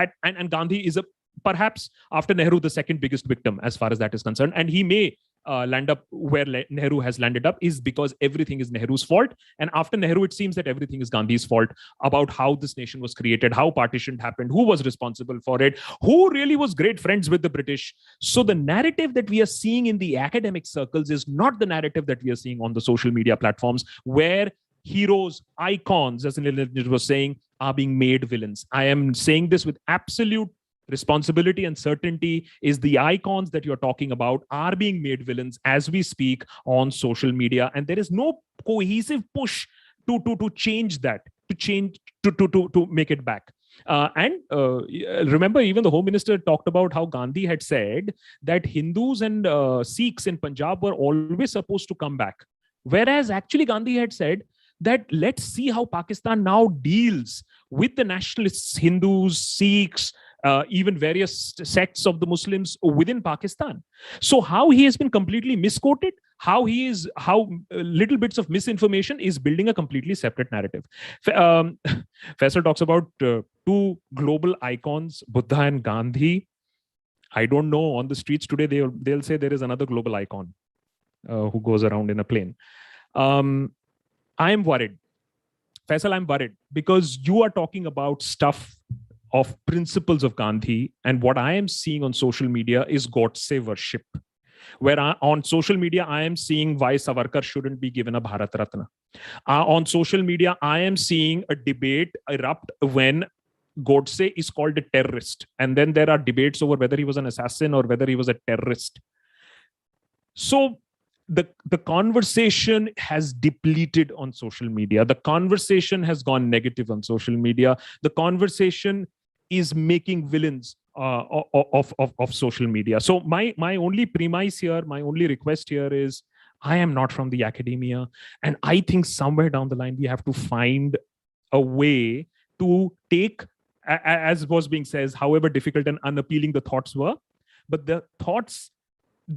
Gandhi is perhaps after Nehru, the second biggest victim as far as that is concerned. And he may land up where Nehru has landed up is because everything is Nehru's fault. And after Nehru, it seems that everything is Gandhi's fault about how this nation was created, how partition happened, who was responsible for it, who really was great friends with the British. So the narrative that we are seeing in the academic circles is not the narrative that we are seeing on the social media platforms, where heroes, icons, as Nilanjan was saying, are being made villains. I am saying this with absolute responsibility and certainty, is the icons that you're talking about are being made villains as we speak on social media. And there is no cohesive push to change that, to make it back. Remember, even the Home Minister talked about how Gandhi had said that Hindus and Sikhs in Punjab were always supposed to come back. Whereas actually Gandhi had said that let's see how Pakistan now deals with the nationalists, Hindus, Sikhs, even various sects of the Muslims within Pakistan. So how he has been completely misquoted, how little bits of misinformation is building a completely separate narrative. Faisal talks about two global icons, Buddha and Gandhi. I don't know, on the streets today, they'll say there is another global icon who goes around in a plane. I'm worried. Faisal, I'm worried because you are talking about stuff of principles of Gandhi, and what I am seeing on social media is Godse worship. Where on social media, I am seeing why Savarkar shouldn't be given a Bharat Ratna. On social media, I am seeing a debate erupt when Godse is called a terrorist. And then there are debates over whether he was an assassin or whether he was a terrorist. So the conversation has depleted on social media. The conversation has gone negative on social media. The conversation is making villains of social media. So my only premise here, my only request here is, I am not from the academia, and I think somewhere down the line we have to find a way to take as was being said, however difficult and unappealing the thoughts were, but the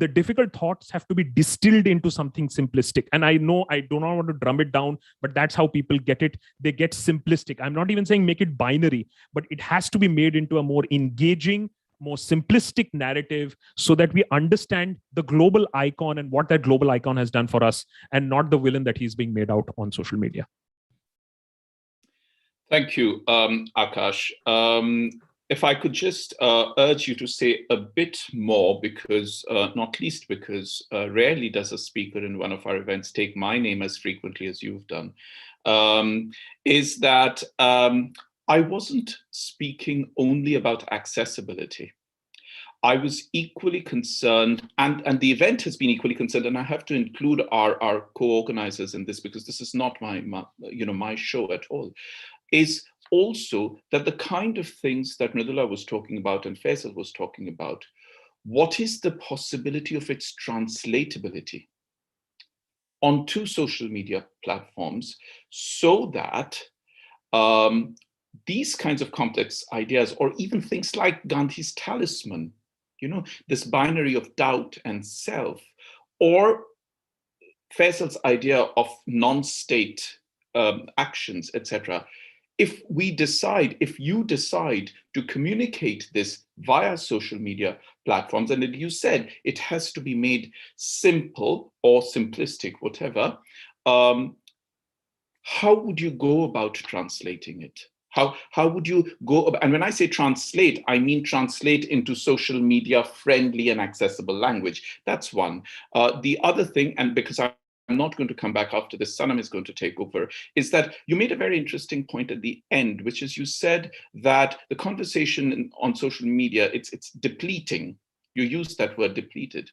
difficult thoughts have to be distilled into something simplistic. And I know I do not want to drum it down, but that's how people get it. They get simplistic. I'm not even saying make it binary, but it has to be made into a more engaging, more simplistic narrative so that we understand the global icon and what that global icon has done for us, and not the villain that he's being made out on social media. Thank you, Akash. If I could just urge you to say a bit more, because not least because rarely does a speaker in one of our events take my name as frequently as you've done, is that I wasn't speaking only about accessibility. I was equally concerned, and the event has been equally concerned, and I have to include our co-organizers in this because this is not my show at all, is also that the kind of things that Mridula was talking about and Faisal was talking about, what is the possibility of its translatability onto social media platforms so that these kinds of complex ideas, or even things like Gandhi's talisman, this binary of doubt and self, or Faisal's idea of non-state actions, etc. If you decide to communicate this via social media platforms, and you said it has to be made simple or simplistic, whatever, how would you go about translating it? How would you go about, and when I say translate, I mean translate into social media friendly and accessible language. That's one. The other thing, and because I'm not going to come back after this, Sanam is going to take over, is that you made a very interesting point at the end, which is you said that the conversation on social media, it's depleting. You used that word depleted.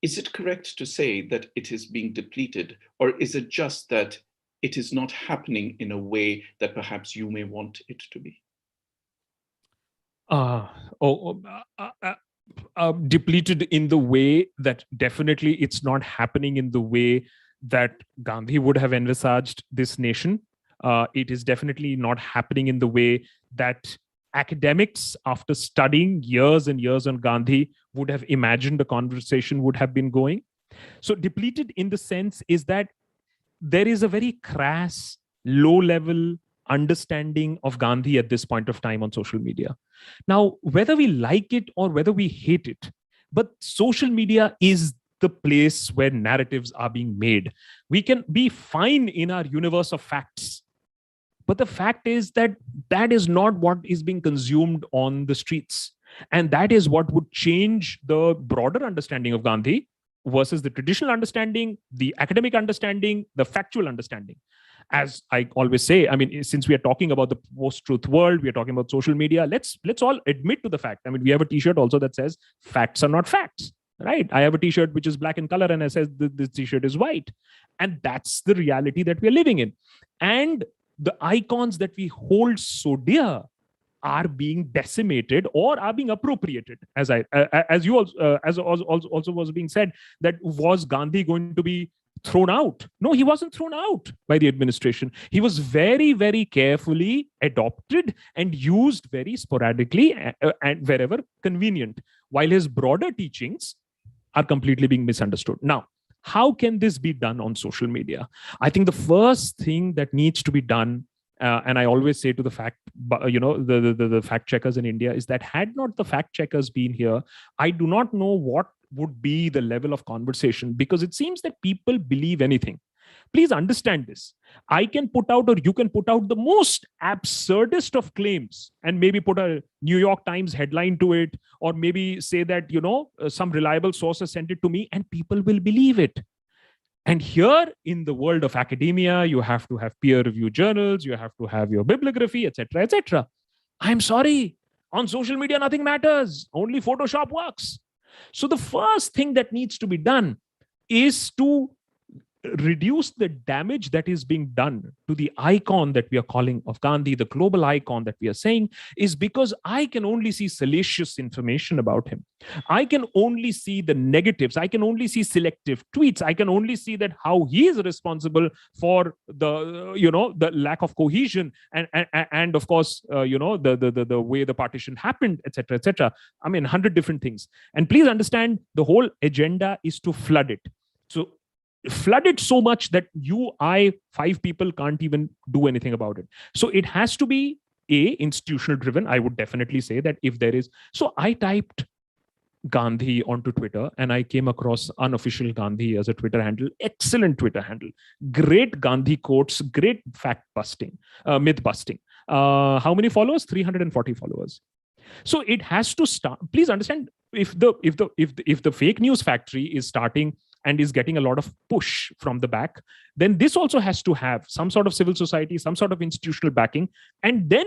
Is it correct to say that it is being depleted, or is it just that it is not happening in a way that perhaps you may want it to be? Depleted in the way that definitely it's not happening in the way that Gandhi would have envisaged this nation. It is definitely not happening in the way that academics, after studying years and years on Gandhi, would have imagined the conversation would have been going. So depleted in the sense is that there is a very crass, low-level understanding of Gandhi at this point of time on social media. Now, whether we like it or whether we hate it, but social media is the place where narratives are being made. We can be fine in our universe of facts, but the fact is that that is not what is being consumed on the streets. And that is what would change the broader understanding of Gandhi versus the traditional understanding, the academic understanding, the factual understanding. As I always say, I mean, since we are talking about the post-truth world, we are talking about social media, let's all admit to the fact. I mean, we have a t-shirt also that says facts are not facts, right? I have a t-shirt which is black in color and it says this t-shirt is white. And that's the reality that we're living in. And the icons that we hold so dear are being decimated or are being appropriated. As also was being said, that was Gandhi going to be thrown out? No, he wasn't thrown out by the administration. He was very, very carefully adopted and used very sporadically and wherever convenient, while his broader teachings are completely being misunderstood. Now, how can this be done on social media? I think the first thing that needs to be done, and I always say to the the fact checkers in India, is that had not the fact checkers been here, I do not know what would be the level of conversation, because it seems that people believe anything. Please understand this. I can put out, or you can put out, the most absurdist of claims and maybe put a New York Times headline to it, or maybe say that, some reliable sources sent it to me, and people will believe it. And here in the world of academia, you have to have peer-reviewed journals, you have to have your bibliography, etc., etc. I'm sorry. On social media, nothing matters. Only Photoshop works. So the first thing that needs to be done is to reduce the damage that is being done to the icon that we are calling of Gandhi, the global icon that we are saying, is because I can only see salacious information about him. I can only see the negatives. I can only see selective tweets. I can only see that how he is responsible for the, the lack of cohesion and of course, the way the partition happened, etc., etc. I mean, 100 different things. And please understand, the whole agenda is to flood it. So flood it so much that five people can't even do anything about it. So it has to be institutional driven. I would definitely say that if there is. So I typed Gandhi onto Twitter and I came across Unofficial Gandhi as a Twitter handle. Excellent Twitter handle. Great Gandhi quotes, great fact busting, myth busting. How many followers? 340 followers. So it has to start. Please understand, if the fake news factory is starting and is getting a lot of push from the back, then this also has to have some sort of civil society, some sort of institutional backing, and then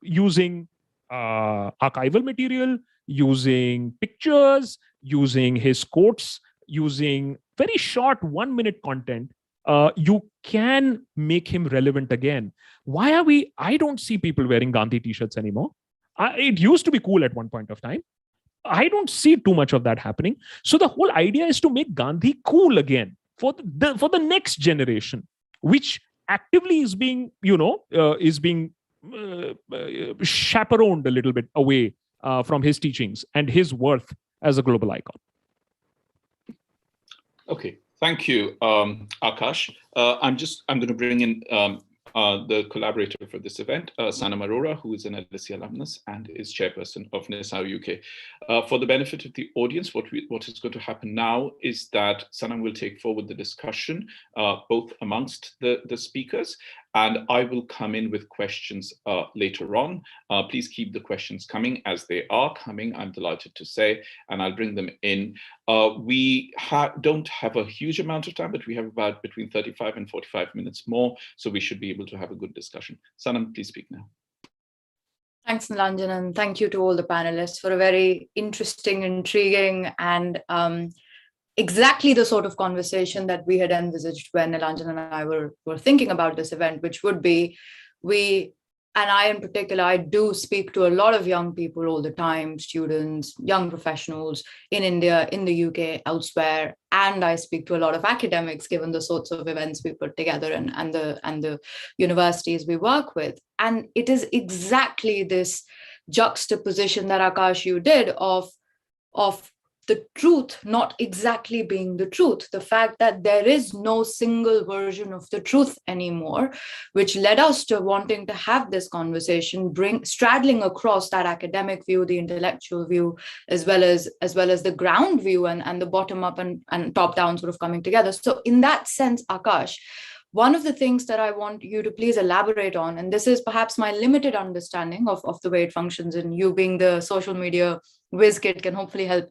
using archival material, using pictures, using his quotes, using very short 1-minute content, you can make him relevant again. I don't see people wearing Gandhi t-shirts anymore. It used to be cool at one point of time. I don't see too much of that happening. So the whole idea is to make Gandhi cool again for the next generation, which actively is being, chaperoned a little bit away from his teachings and his worth as a global icon. Okay, thank you, Akash. I'm going to bring in the collaborator for this event, Sanam Arora, who is an LSE alumnus and is chairperson of NISAO UK. For the benefit of the audience, what is going to happen now is that Sanam will take forward the discussion, both amongst the speakers, and I will come in with questions later on. Please keep the questions coming as they are coming, I'm delighted to say, and I'll bring them in. We don't have a huge amount of time, but we have about between 35 and 45 minutes more, so we should be able to have a good discussion. Sanam, please speak now. Thanks, Nilanjan, and thank you to all the panelists for a very interesting, intriguing, and exactly the sort of conversation that we had envisaged when Nilanjan and I were thinking about this event, which would be, and I in particular, I do speak to a lot of young people all the time, students, young professionals in India, in the UK, elsewhere, and I speak to a lot of academics, given the sorts of events we put together and the universities we work with. And it is exactly this juxtaposition that Akash, you did of the truth not exactly being the truth, the fact that there is no single version of the truth anymore, which led us to wanting to have this conversation, straddling across that academic view, the intellectual view, as well as the ground view and the bottom up and top down sort of coming together. So in that sense, Akash, one of the things that I want you to please elaborate on, and this is perhaps my limited understanding of the way it functions, and you being the social media whiz kid can hopefully help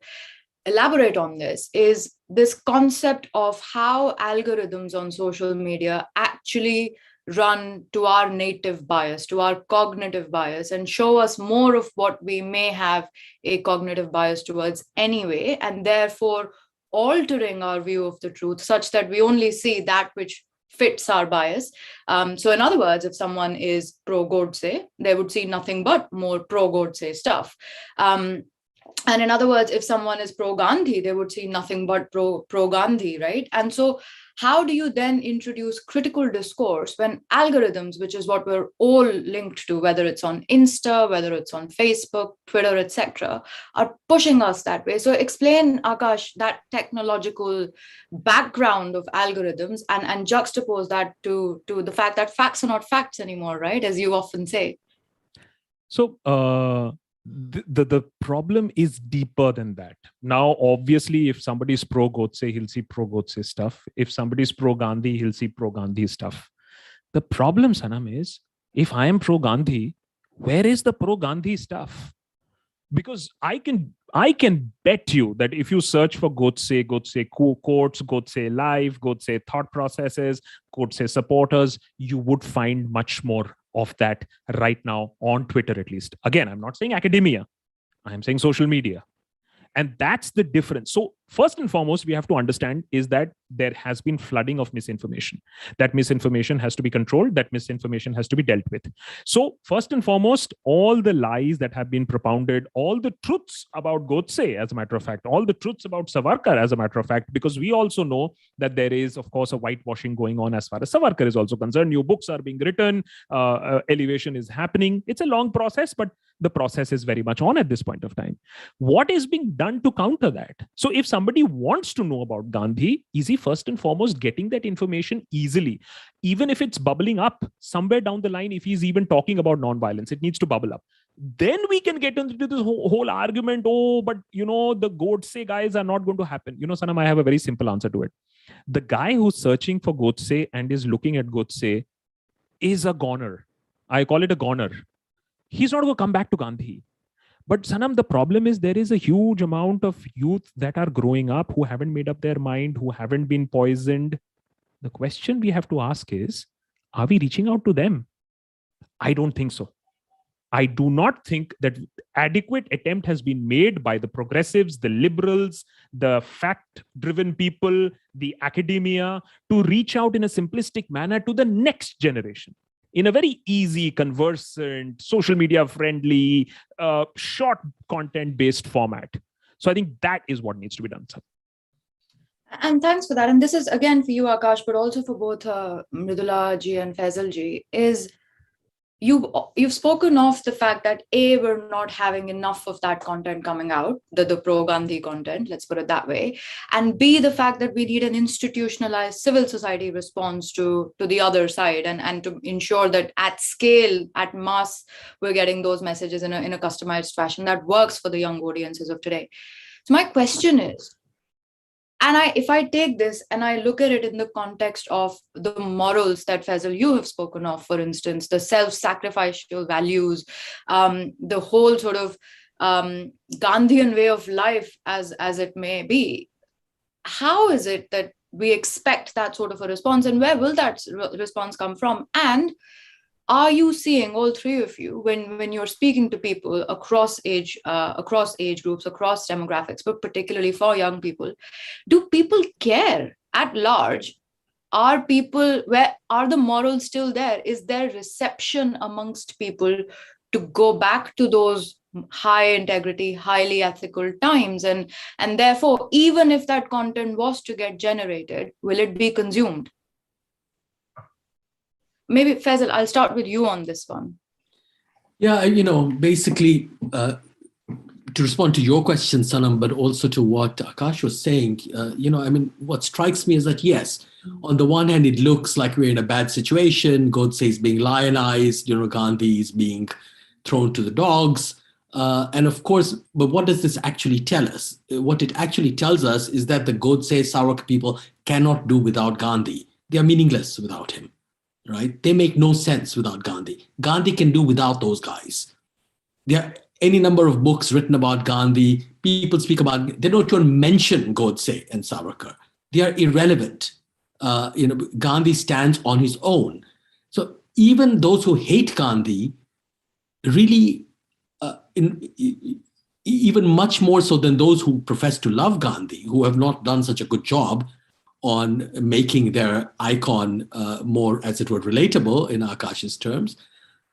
elaborate on this, is this concept of how algorithms on social media actually run to our native bias, to our cognitive bias, and show us more of what we may have a cognitive bias towards anyway, and therefore altering our view of the truth such that we only see that which fits our bias. So in other words, if someone is pro-Godse, they would see nothing but more pro-Godse stuff. And in other words, if someone is pro-Gandhi, they would see nothing but pro-Gandhi, right? And so how do you then introduce critical discourse when algorithms, which is what we're all linked to, whether it's on Insta, whether it's on Facebook, Twitter, etc., are pushing us that way? So explain, Akash, that technological background of algorithms and juxtapose that to the fact that facts are not facts anymore, right? As you often say. So the problem is deeper than that. Now, obviously, if somebody is pro-Godse, he'll see pro-Godse stuff. If somebody is pro-Gandhi, he'll see pro-Gandhi stuff. The problem, Sanam, is if I am pro-Gandhi, where is the pro-Gandhi stuff? Because I can bet you that if you search for Godse quotes, Godse life, Godse thought processes, Godse supporters, you would find much more of that right now on Twitter, at least. Again, I'm not saying academia, I'm saying social media. And that's the difference. So First and foremost, we have to understand is that there has been flooding of misinformation. That misinformation has to be controlled. That misinformation has to be dealt with. So first and foremost, all the lies that have been propounded, all the truths about Godse, as a matter of fact, all the truths about Savarkar, as a matter of fact, because we also know that there is, of course, a whitewashing going on as far as Savarkar is also concerned. New books are being written, elevation is happening. It's a long process, but the process is very much on at this point of time. What is being done to counter that? So if somebody wants to know about Gandhi, is he first and foremost getting that information easily? Even if it's bubbling up somewhere down the line, if he's even talking about nonviolence, it needs to bubble up. Then we can get into this whole argument, oh, but the Godse guys are not going to happen. Sanam, I have a very simple answer to it. The guy who's searching for Godse and is looking at Godse is a goner. I call it a goner. He's not going to come back to Gandhi. But Sanam, the problem is there is a huge amount of youth that are growing up who haven't made up their mind, who haven't been poisoned. The question we have to ask is, are we reaching out to them? I don't think so. I do not think that adequate attempt has been made by the progressives, the liberals, the fact-driven people, the academia to reach out in a simplistic manner to the next generation in a very easy, conversant, social media friendly, short content-based format. So I think that is what needs to be done, sir. And thanks for that. And this is again for you, Akash, but also for both Mridula ji and Faisal ji, is you've spoken of the fact that A, we're not having enough of that content coming out, the pro-Gandhi content, let's put it that way. And B, the fact that we need an institutionalized civil society response to the other side and to ensure that at scale, at mass, we're getting those messages in a customized fashion that works for the young audiences of today. So my question is, and if I take this and I look at it in the context of the morals that Faisal, you have spoken of, for instance, the self-sacrificial values, the whole sort of Gandhian way of life as it may be, how is it that we expect that sort of a response, and where will that response come from? And are you seeing, all three of you, when you're speaking to people across age groups, across demographics, but particularly for young people, do people care at large? Are the morals still there? Is there reception amongst people to go back to those high integrity, highly ethical times? And therefore, even if that content was to get generated, will it be consumed? Maybe Faisal, I'll start with you on this one. Yeah, basically, to respond to your question, Sanam, but also to what Akash was saying, what strikes me is that, yes, on the one hand, it looks like we're in a bad situation. Godse is being lionized, Gandhi is being thrown to the dogs. And of course, but what does this actually tell us? What it actually tells us is that the Godse Savarkar people cannot do without Gandhi. They are meaningless without him. Right? They make no sense without Gandhi. Gandhi can do without those guys. There are any number of books written about Gandhi. People speak about, they don't even mention Godse and Savarkar. They are irrelevant. Gandhi stands on his own. So even those who hate Gandhi really, even much more so than those who profess to love Gandhi, who have not done such a good job on making their icon more, as it were, relatable in Akash's terms,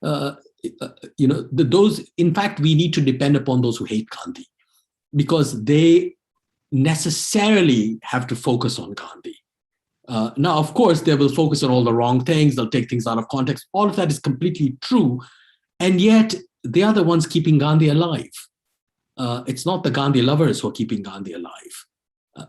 those, in fact, we need to depend upon those who hate Gandhi, because they necessarily have to focus on Gandhi. Now, of course, they will focus on all the wrong things. They'll take things out of context. All of that is completely true. And yet they are the ones keeping Gandhi alive. It's not the Gandhi lovers who are keeping Gandhi alive,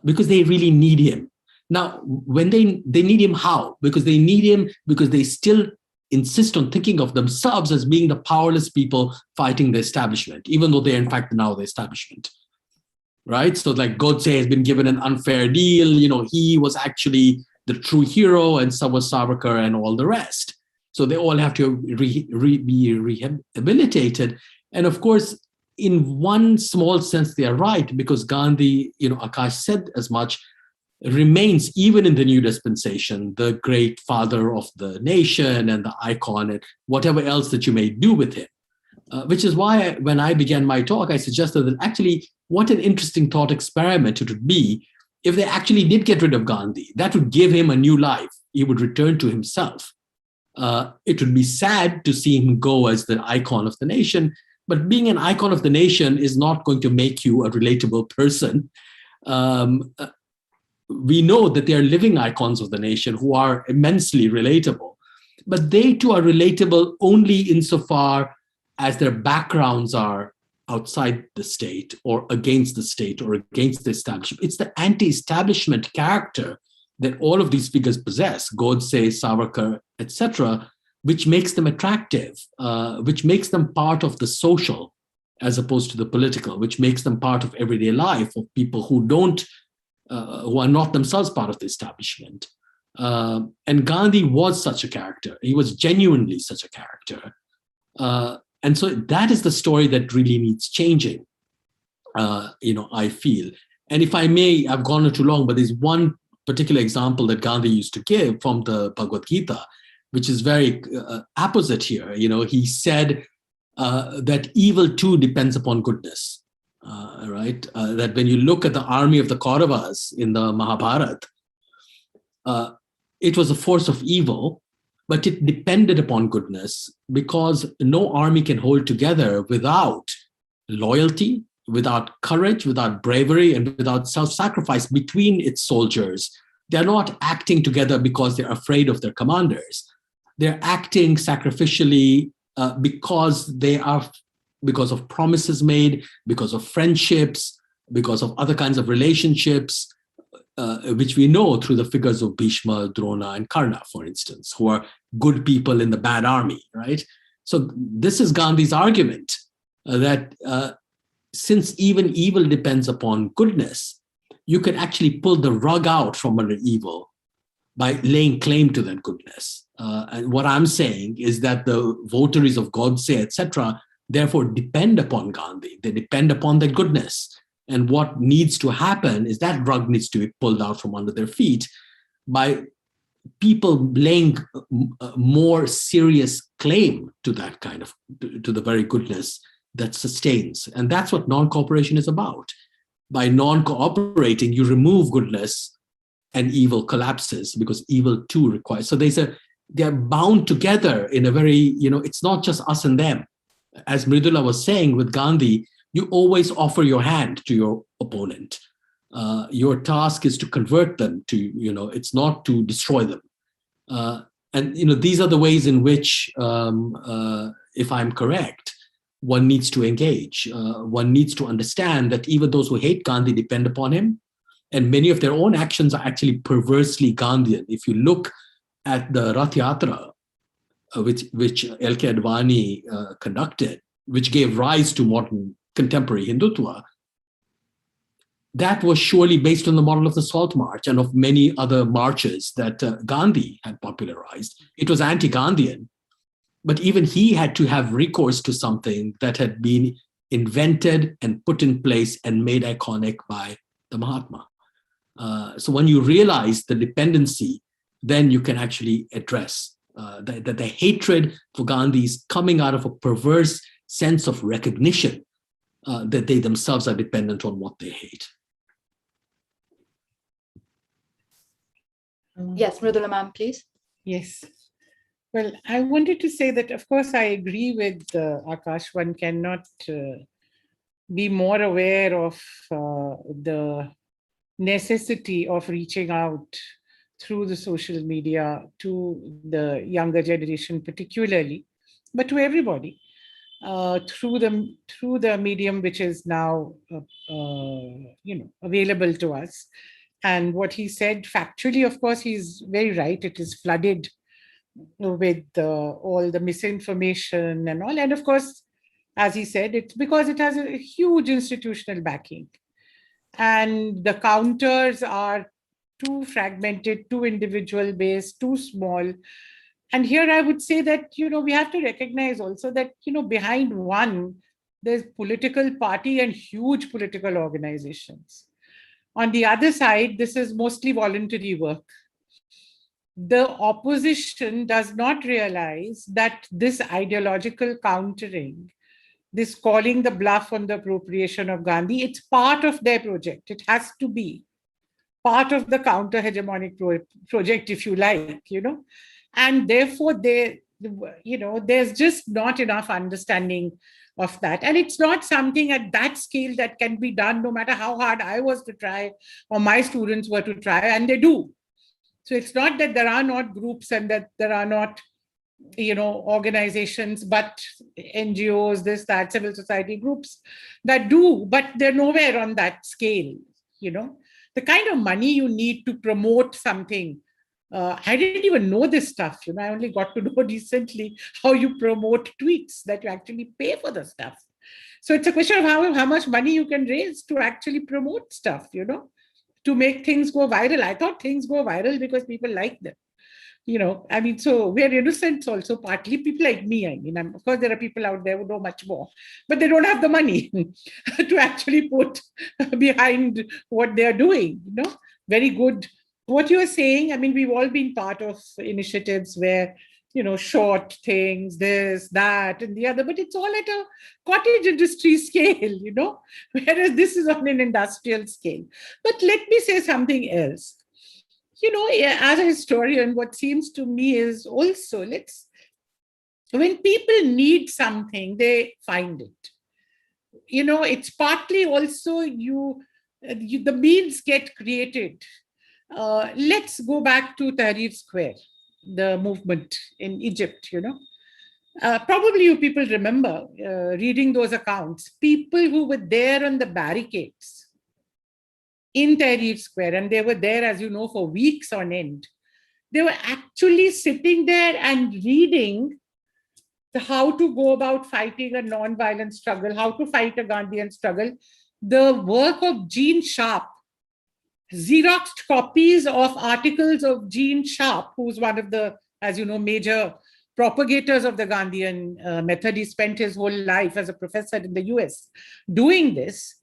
because they really need him. Now, when they need him, how? Because they need him because they still insist on thinking of themselves as being the powerless people fighting the establishment, even though they're in fact now the establishment, right? So like Godse has been given an unfair deal. He was actually the true hero, and so was Savarkar and all the rest. So they all have to be rehabilitated. And of course, in one small sense, they are right, because Gandhi, Akash said as much, remains, even in the new dispensation, the great father of the nation and the icon and whatever else that you may do with him. Which is why when I began my talk, I suggested that actually what an interesting thought experiment it would be if they actually did get rid of Gandhi. That would give him a new life. He would return to himself. It would be sad to see him go as the icon of the nation, but being an icon of the nation is not going to make you a relatable person. We know that they are living icons of the nation who are immensely relatable, but they too are relatable only insofar as their backgrounds are outside the state or against the state or against the establishment. It's the anti-establishment character that all of these figures possess, Godse, Savarkar, etc., which makes them attractive, which makes them part of the social as opposed to the political, which makes them part of everyday life of people who are not themselves part of the establishment. And Gandhi was such a character. He was genuinely such a character. And so that is the story that really needs changing, I feel. And if I may, I've gone too long, but there's one particular example that Gandhi used to give from the Bhagavad-Gita, which is very apposite here. He said that evil too depends upon goodness, right? That when you look at the army of the Kauravas in the Mahabharata, it was a force of evil, but it depended upon goodness because no army can hold together without loyalty, without courage, without bravery, and without self-sacrifice between its soldiers. They're not acting together because they're afraid of their commanders. They're acting sacrificially because of promises made, because of friendships, because of other kinds of relationships, which we know through the figures of Bhishma, Drona, and Karna, for instance, who are good people in the bad army, right? So this is Gandhi's argument that since even evil depends upon goodness, you can actually pull the rug out from under evil by laying claim to that goodness. And what I'm saying is that the votaries of Godse, etc., therefore depend upon Gandhi. They depend upon that goodness. And what needs to happen is that rug needs to be pulled out from under their feet by people laying more serious claim to that kind of, to the very goodness that sustains. And that's what non-cooperation is about. By non-cooperating, you remove goodness and evil collapses because evil too requires. So they're bound together in a very, it's not just us and them. As Mridula was saying with Gandhi, you always offer your hand to your opponent. Your task is to convert them to, it's not to destroy them. And these are the ways in which, if I'm correct, one needs to engage. One needs to understand that even those who hate Gandhi depend upon him. And many of their own actions are actually perversely Gandhian. If you look at the Rath Yatra, which L.K. Advani conducted, which gave rise to modern contemporary Hindutva, that was surely based on the model of the Salt March and of many other marches that Gandhi had popularized. It was anti-Gandhian, but even he had to have recourse to something that had been invented and put in place and made iconic by the Mahatma. So when you realize the dependency, then you can actually address that the hatred for Gandhi is coming out of a perverse sense of recognition that they themselves are dependent on what they hate. Yes, Mridula ma'am, please. Yes. Well, I wanted to say that, of course, I agree with Akash. One cannot be more aware of the necessity of reaching out through the social media to the younger generation particularly, but to everybody, through the medium which is now available to us. And what he said factually, of course, he's very right. It is flooded with all the misinformation and all. And of course, as he said, it's because it has a huge institutional backing. And the counters are too fragmented, too individual based, too small. And here I would say that, we have to recognize also that, behind one, there's political party and huge political organizations. On the other side, this is mostly voluntary work. The opposition does not realize that this ideological countering this calling the bluff on the appropriation of Gandhi. It's part of their project. It has to be part of the counter-hegemonic project, if you like, and therefore there's just not enough understanding of that. And it's not something at that scale that can be done, no matter how hard I was to try or my students were to try, and they do. So it's not that there are not groups and that there are not organizations, but NGOs, this, that, civil society groups that do, but they're nowhere on that scale, The kind of money you need to promote something. I didn't even know this stuff, I only got to know recently how you promote tweets, that you actually pay for the stuff. So it's a question of how much money you can raise to actually promote stuff, to make things go viral. I thought things go viral because people like them. So we're innocents also, partly people like me. Of course, there are people out there who know much more, but they don't have the money to actually put behind what they're doing, Very good. What you're saying, we've all been part of initiatives where, short things, this, that, and the other, but it's all at a cottage industry scale, whereas this is on an industrial scale. But let me say something else. As a historian, what seems to me is also, when people need something, they find it. It's partly also the means get created. Let's go back to Tahrir Square, the movement in Egypt, Probably you people remember reading those accounts, people who were there on the barricades in Tahrir Square, and they were there, as you know, for weeks on end. They were actually sitting there and reading how to go about fighting a non-violent struggle, how to fight a Gandhian struggle. The work of Gene Sharp, Xeroxed copies of articles of Gene Sharp, who's one of the, as you know, major propagators of the Gandhian method. He spent his whole life as a professor in the US doing this.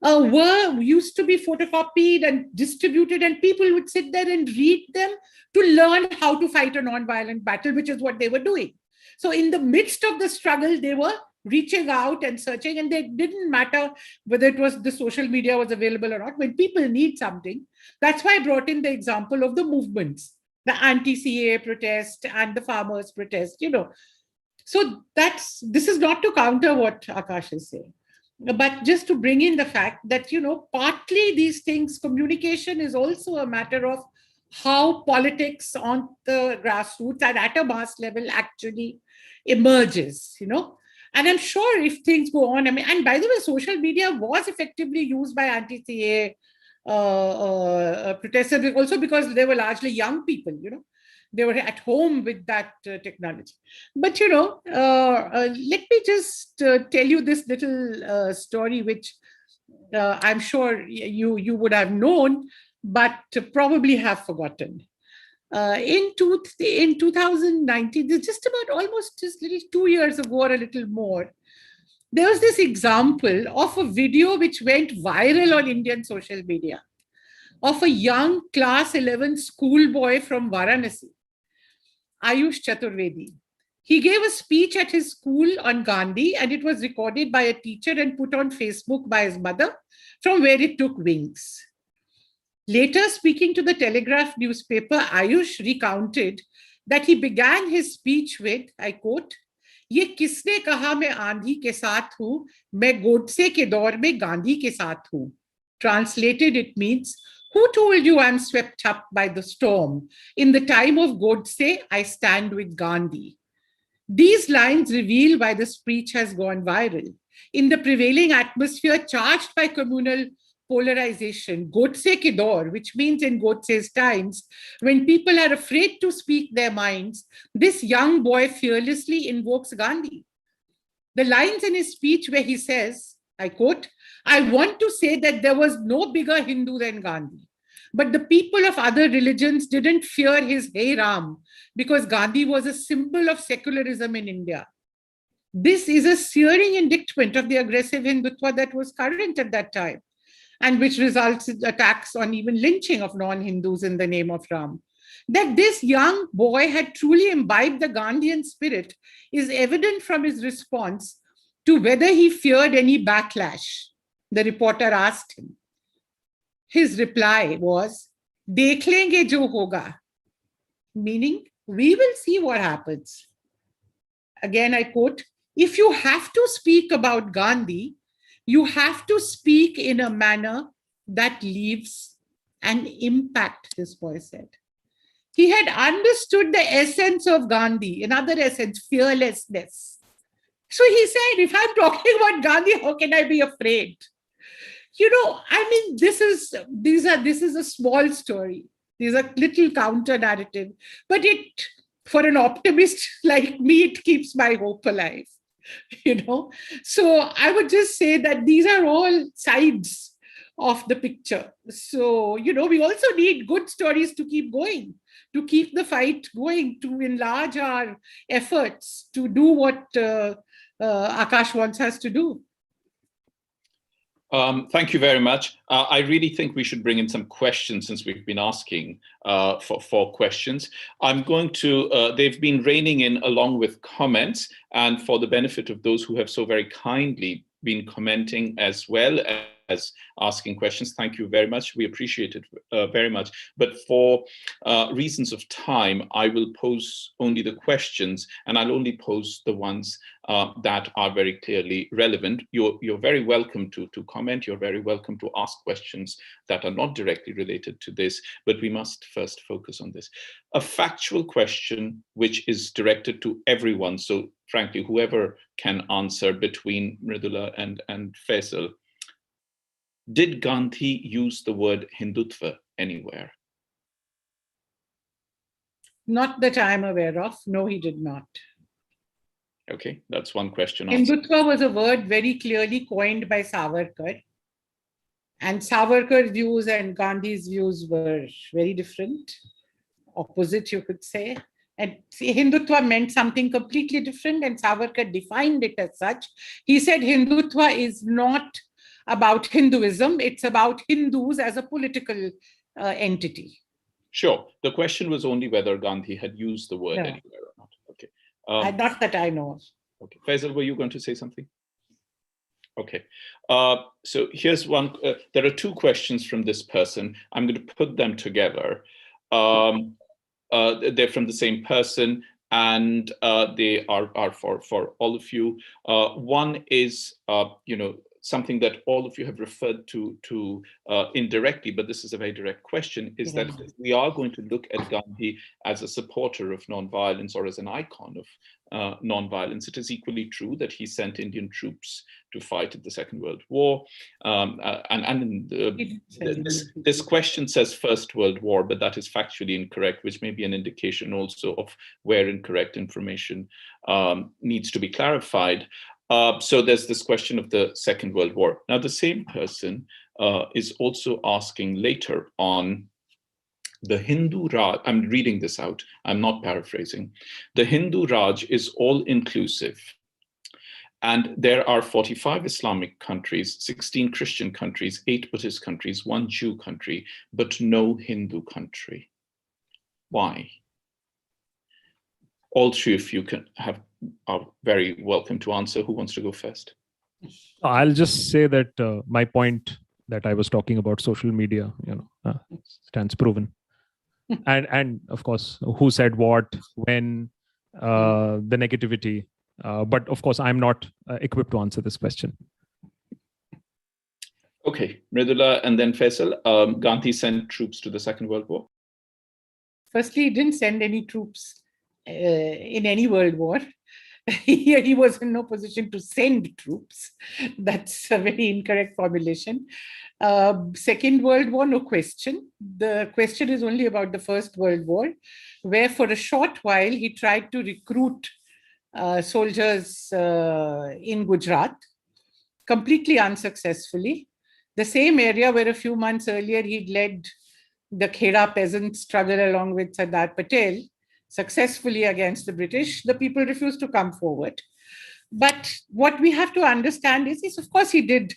Used to be photocopied and distributed, and people would sit there and read them to learn how to fight a non-violent battle, which is what they were doing. So in the midst of the struggle, they were reaching out and searching, and it didn't matter whether it was the social media was available or not. When people need something, that's why I brought in the example of the movements, the anti-CAA protest and the farmers' protest, So this is not to counter what Akash is saying, but just to bring in the fact that, partly these things, communication is also a matter of how politics on the grassroots and at a mass level actually emerges, And I'm sure if things go on, and by the way, social media was effectively used by anti-CAA protesters, also because they were largely young people, They were at home with that technology. But, let me just tell you this little story, which I'm sure you would have known, but probably have forgotten. In 2019, just about just 2 years ago or a little more, there was this example of a video which went viral on Indian social media of a young class 11 schoolboy from Varanasi, Ayush Chaturvedi. He gave a speech at his school on Gandhi, and it was recorded by a teacher and put on Facebook by his mother, from where it took wings. Later, speaking to the Telegraph newspaper, Ayush recounted that he began his speech with, I quote, "ये किसने कहा मैं आंधी के साथ हूँ, मैं गोडसे के दौर में गांधी के साथ हूँ." Translated, it means, "Who told you I'm swept up by the storm? In the time of Godse, I stand with Gandhi." These lines reveal why the speech has gone viral. In the prevailing atmosphere charged by communal polarization, Godse ke daur, which means in Godse's times, when people are afraid to speak their minds, this young boy fearlessly invokes Gandhi. The lines in his speech where he says, I quote, "I want to say that there was no bigger Hindu than Gandhi. But the people of other religions didn't fear his Hey Ram because Gandhi was a symbol of secularism in India." This is a searing indictment of the aggressive Hindutva that was current at that time, and which results in attacks on even lynching of non-Hindus in the name of Ram. That this young boy had truly imbibed the Gandhian spirit is evident from his response to whether he feared any backlash. The reporter asked him. His reply was, "Dekh lenge jo hoga," meaning, we will see what happens. Again, I quote, "If you have to speak about Gandhi, you have to speak in a manner that leaves an impact," this boy said. He had understood the essence of Gandhi, another essence, fearlessness. So he said, if I'm talking about Gandhi, how can I be afraid? I mean, this is a small story. These are little counter narrative, but for an optimist like me, it keeps my hope alive. So I would just say that these are all sides of the picture. So, we also need good stories to keep going, to keep the fight going, to enlarge our efforts, to do what Akash wants us to do. Thank you very much. I really think we should bring in some questions, since we've been asking for questions. I'm going to, they've been raining in along with comments, and for the benefit of those who have so very kindly been commenting as well as asking questions, thank you very much. We appreciate it very much. But for reasons of time, I will pose only the questions, and I'll only pose the ones that are very clearly relevant. You're very welcome to comment. You're very welcome to ask questions that are not directly related to this, but we must first focus on this. A factual question which is directed to everyone. So frankly, whoever can answer between Mridula and Faisal. Did Gandhi use the word Hindutva anywhere? Not that I'm aware of. No, he did not. Okay, that's one question. Hindutva was a word very clearly coined by Savarkar. And Savarkar's views and Gandhi's views were very different, opposite, you could say. And Hindutva meant something completely different, and Savarkar defined it as such. He said Hindutva is not about Hinduism, it's about Hindus as a political entity. Sure. The question was only whether Gandhi had used the word anywhere or not. Okay. Not that I know of. Okay. Faisal, were you going to say something? Okay. So here's one. There are two questions from this person. I'm going to put them together. They're from the same person, and they are for all of you. One is, something that all of you have referred to indirectly, but this is a very direct question, is that if we are going to look at Gandhi as a supporter of nonviolence or as an icon of nonviolence, it is equally true that he sent Indian troops to fight in the Second World War. This question says First World War, but that is factually incorrect, which may be an indication also of where incorrect information needs to be clarified. So there's this question of the Second World War. Now, the same person is also asking later on, the Hindu Raj, I'm reading this out, I'm not paraphrasing. The Hindu Raj is all-inclusive. And there are 45 Islamic countries, 16 Christian countries, 8 Buddhist countries, 1 Jew country, but no Hindu country. Why? All three of you are very welcome to answer. Who wants to go first? I'll just say that my point that I was talking about social media, stands proven. and of course, who said what, when, the negativity. But of course, I'm not equipped to answer this question. Okay, Mridula and then Faisal. Gandhi sent troops to the Second World War. Firstly, he didn't send any troops in any world war. He was in no position to send troops. That's a very incorrect formulation. Second World War, no question. The question is only about the First World War, where for a short while he tried to recruit soldiers in Gujarat, completely unsuccessfully. The same area where a few months earlier he'd led the Khera peasant struggle along with Sardar Patel, successfully against the British. The people refused to come forward. But what we have to understand is of course he did.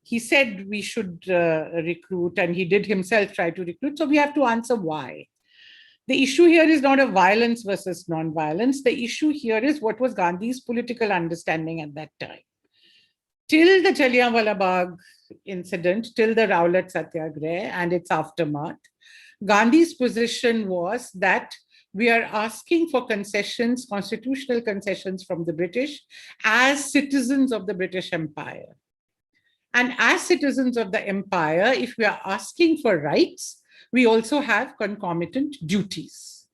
He said we should recruit, and he did himself try to recruit. So we have to answer why. The issue here is not a violence versus non-violence. The issue here is what was Gandhi's political understanding at that time. till the Jallianwala Bagh incident, till the Rowlatt Satyagraha and its aftermath, Gandhi's position was that we are asking for concessions, constitutional concessions from the British as citizens of the British Empire. And as citizens of the empire, if we are asking for rights, we also have concomitant duties.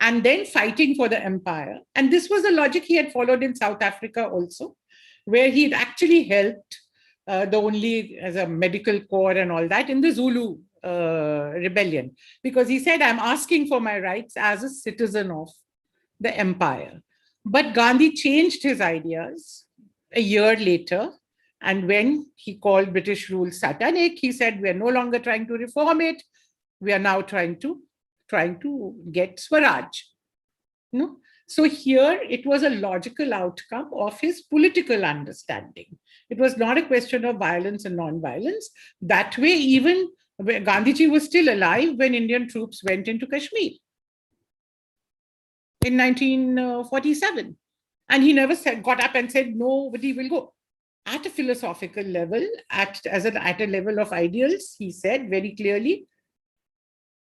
And then fighting for the empire. And this was the logic he had followed in South Africa also, where he had actually helped the only as a medical corps and all that in the Zulu rebellion, because he said, I'm asking for my rights as a citizen of the empire. But Gandhi changed his ideas a year later. And when he called British rule satanic, he said, we are no longer trying to reform it. We are now trying to get Swaraj. No? So here it was a logical outcome of his political understanding. It was not a question of violence and non-violence. That way, even Gandhiji was still alive when Indian troops went into Kashmir in 1947. And he never got up and said, nobody will go. At a philosophical level, at a level of ideals, he said very clearly,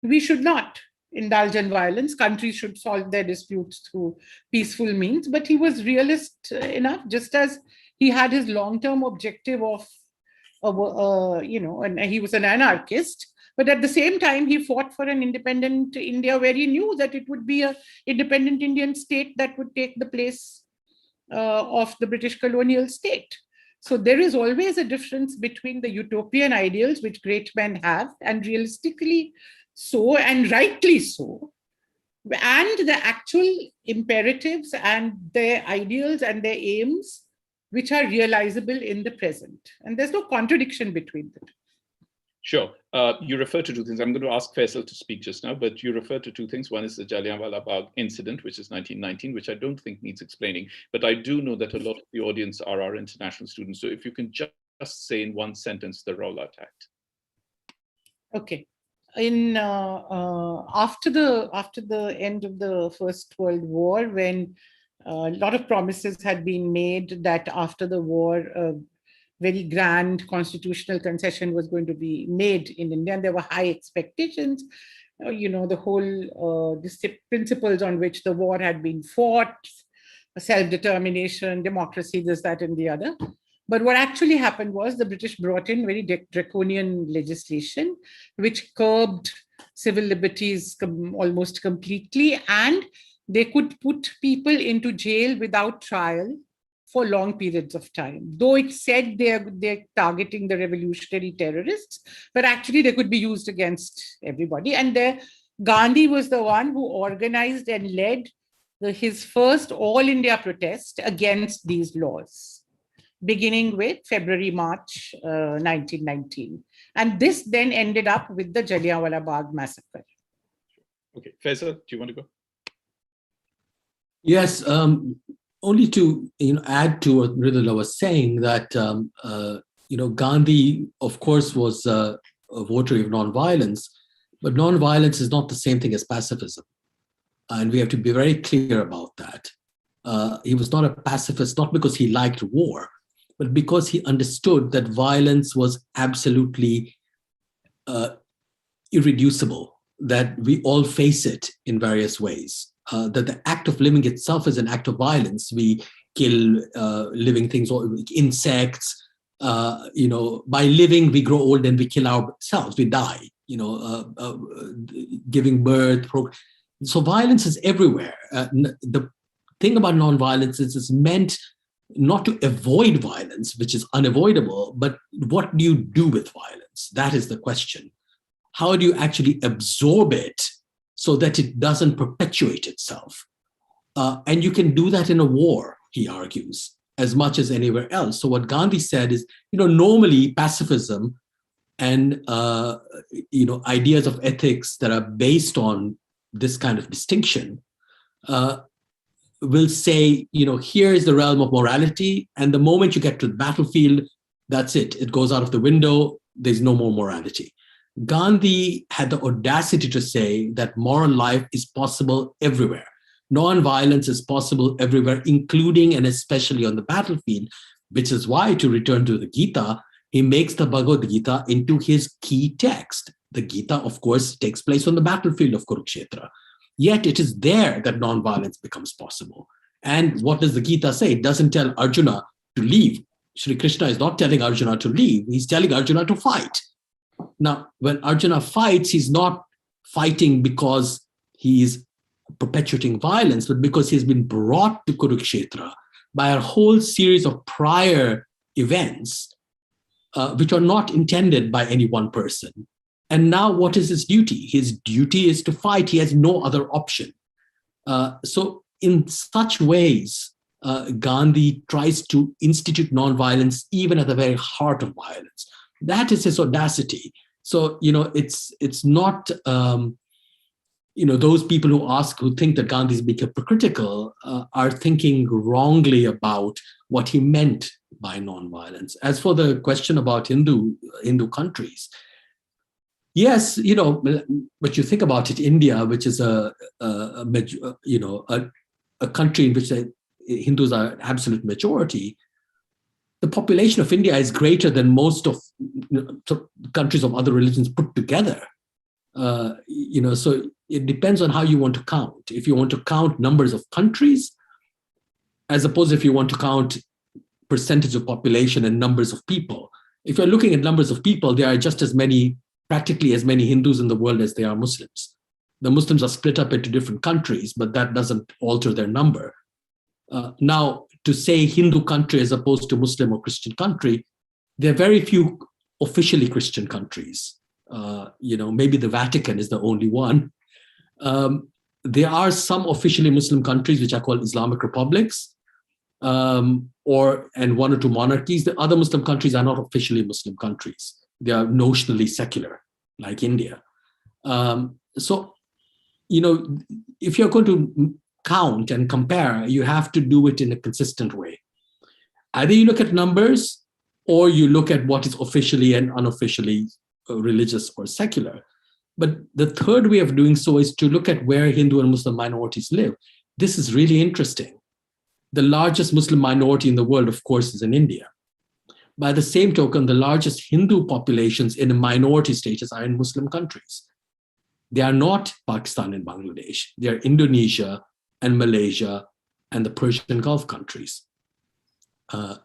we should not indulge in violence. Countries should solve their disputes through peaceful means. But he was realist enough, just as he had his long-term objective of, and he was an anarchist. But at the same time, he fought for an independent India where he knew that it would be an independent Indian state that would take the place of the British colonial state. So there is always a difference between the utopian ideals, which great men have, and realistically so, and rightly so, and the actual imperatives and their ideals and their aims, which are realizable in the present. And there's no contradiction between them. Sure. You refer to two things. I'm going to ask Faisal to speak just now, but you refer to two things. One is the Jallianwala Bagh incident, which is 1919, which I don't think needs explaining. But I do know that a lot of the audience are our international students. So if you can just say in one sentence the Rowlatt Act. Okay. After the end of the First World War, when a lot of promises had been made that after the war, very grand constitutional concession was going to be made in India, and there were high expectations. The whole principles on which the war had been fought, self-determination, democracy, this, that, and the other. But what actually happened was the British brought in very draconian legislation, which curbed civil liberties almost completely, and they could put people into jail without trial for long periods of time. Though it said they're targeting the revolutionary terrorists, but actually they could be used against everybody. And Gandhi was the one who organized and led his first all India protest against these laws, beginning with February-March 1919. And this then ended up with the Jallianwala Bagh massacre. Okay, Faisal, do you want to go? Yes, only to add to what Mridula was saying, that Gandhi, of course, was a votary of nonviolence, but nonviolence is not the same thing as pacifism, and we have to be very clear about that. He was not a pacifist, not because he liked war, but because he understood that violence was absolutely irreducible, that we all face it in various ways. That the act of living itself is an act of violence. We kill living things, or insects. By living, we grow old and we kill ourselves. We die. Giving birth. So violence is everywhere. The thing about nonviolence is it's meant not to avoid violence, which is unavoidable, but what do you do with violence? That is the question. How do you actually absorb it so that it doesn't perpetuate itself? And you can do that in a war, he argues, as much as anywhere else. So what Gandhi said is, normally pacifism and, ideas of ethics that are based on this kind of distinction will say, here is the realm of morality. And the moment you get to the battlefield, that's it. It goes out of the window. There's no more morality. Gandhi had the audacity to say that moral life is possible everywhere. Non-violence is possible everywhere, including and especially on the battlefield. which is why, to return to the Gita, he makes the Bhagavad-Gita into his key text. The Gita, of course, takes place on the battlefield of Kurukshetra. Yet it is there that non-violence becomes possible. And what does the Gita say? It doesn't tell Arjuna to leave. Shri Krishna is not telling Arjuna to leave. He's telling Arjuna to fight. Now, when Arjuna fights, he's not fighting because he's perpetuating violence, but because he's been brought to Kurukshetra by a whole series of prior events, which are not intended by any one person. And now what is his duty? His duty is to fight. He has no other option. So in such ways, Gandhi tries to institute nonviolence even at the very heart of violence. That is his audacity. So, it's not, those people who think that Gandhi is being hypocritical are thinking wrongly about what he meant by nonviolence. As for the question about Hindu countries, yes, but you think about it, India, which is a country in which the Hindus are absolute majority, the population of India is greater than most of countries of other religions put together. So it depends on how you want to count. If you want to count numbers of countries, as opposed to if you want to count percentage of population and numbers of people. If you're looking at numbers of people, there are just practically as many Hindus in the world as there are Muslims. The Muslims are split up into different countries, but that doesn't alter their number. Now, to say Hindu country as opposed to Muslim or Christian country, there are very few officially Christian countries. Maybe the Vatican is the only one. There are some officially Muslim countries which are called Islamic republics, and one or two monarchies. The other Muslim countries are not officially Muslim countries. They are notionally secular, like India. So, if you're going to count and compare, you have to do it in a consistent way. Either you look at numbers or you look at what is officially and unofficially religious or secular. But the third way of doing so is to look at where Hindu and Muslim minorities live. This is really interesting. The largest Muslim minority in the world, of course, is in India. By the same token, the largest Hindu populations in a minority status are in Muslim countries. They are not Pakistan and Bangladesh. They are Indonesia and Malaysia and the Persian Gulf countries. Now,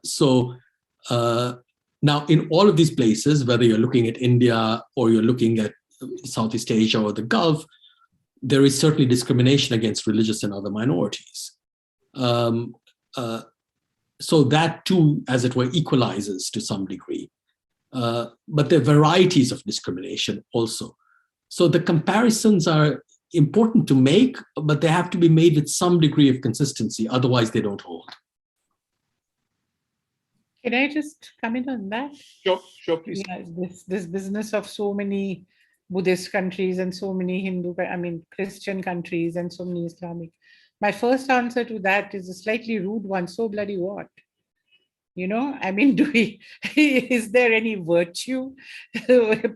in all of these places, whether you're looking at India or you're looking at Southeast Asia or the Gulf, there is certainly discrimination against religious and other minorities. So that too, as it were, equalizes to some degree. But there are varieties of discrimination also. So the comparisons are important to make, but they have to be made with some degree of consistency. Otherwise, they don't hold. Can I just comment on that? Sure, please. Yeah, this business of so many Buddhist countries and so many Christian countries and so many Islamic. My first answer to that is a slightly rude one. So bloody what? Is there any virtue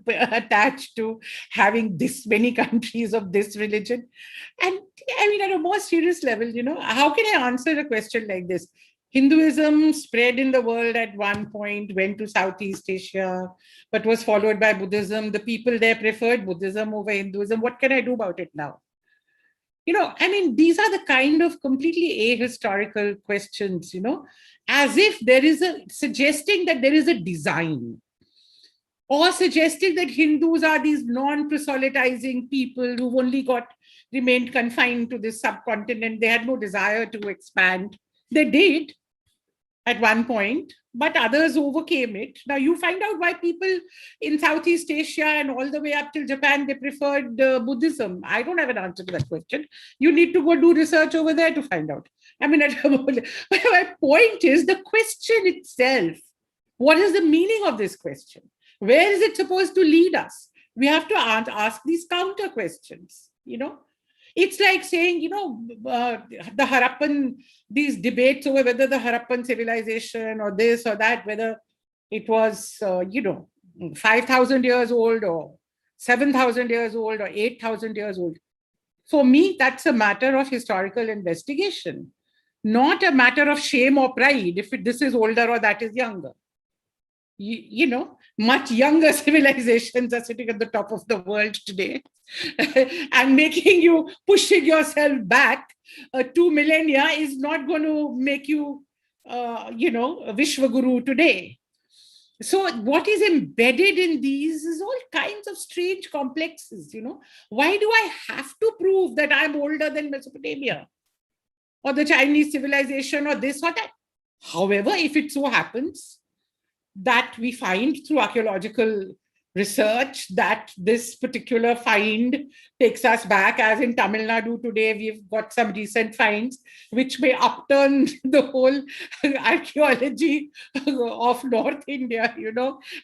attached to having this many countries of this religion? And at a more serious level, how can I answer a question like this? Hinduism spread in the world at one point, went to Southeast Asia, but was followed by Buddhism. The people there preferred Buddhism over Hinduism. What can I do about it now? These are the kind of completely ahistorical questions, as if there is suggesting that there is a design, or suggesting that Hindus are these non-proselytizing people who've only remained confined to this subcontinent. They had no desire to expand. They did at one point, but others overcame it. Now you find out why people in Southeast Asia and all the way up till Japan, they preferred Buddhism. I don't have an answer to that question. You need to go do research over there to find out. But my point is the question itself. What is the meaning of this question? Where is it supposed to lead us? We have to ask these counter questions, It's like saying, the Harappan, these debates over whether the Harappan civilization or this or that, whether it was, 5,000 years old or 7,000 years old or 8,000 years old. For me, that's a matter of historical investigation. not a matter of shame or pride if this is older or that is younger. You know, much younger civilizations are sitting at the top of the world today and pushing yourself back 2 millennia is not going to make you, a Vishwaguru today. So what is embedded in these is all kinds of strange complexes, Why do I have to prove that I'm older than Mesopotamia or the Chinese civilization or this or that? However, if it so happens that we find through archaeological research that this particular find takes us back, as in Tamil Nadu today, we've got some recent finds which may upturn the whole archaeology of North India,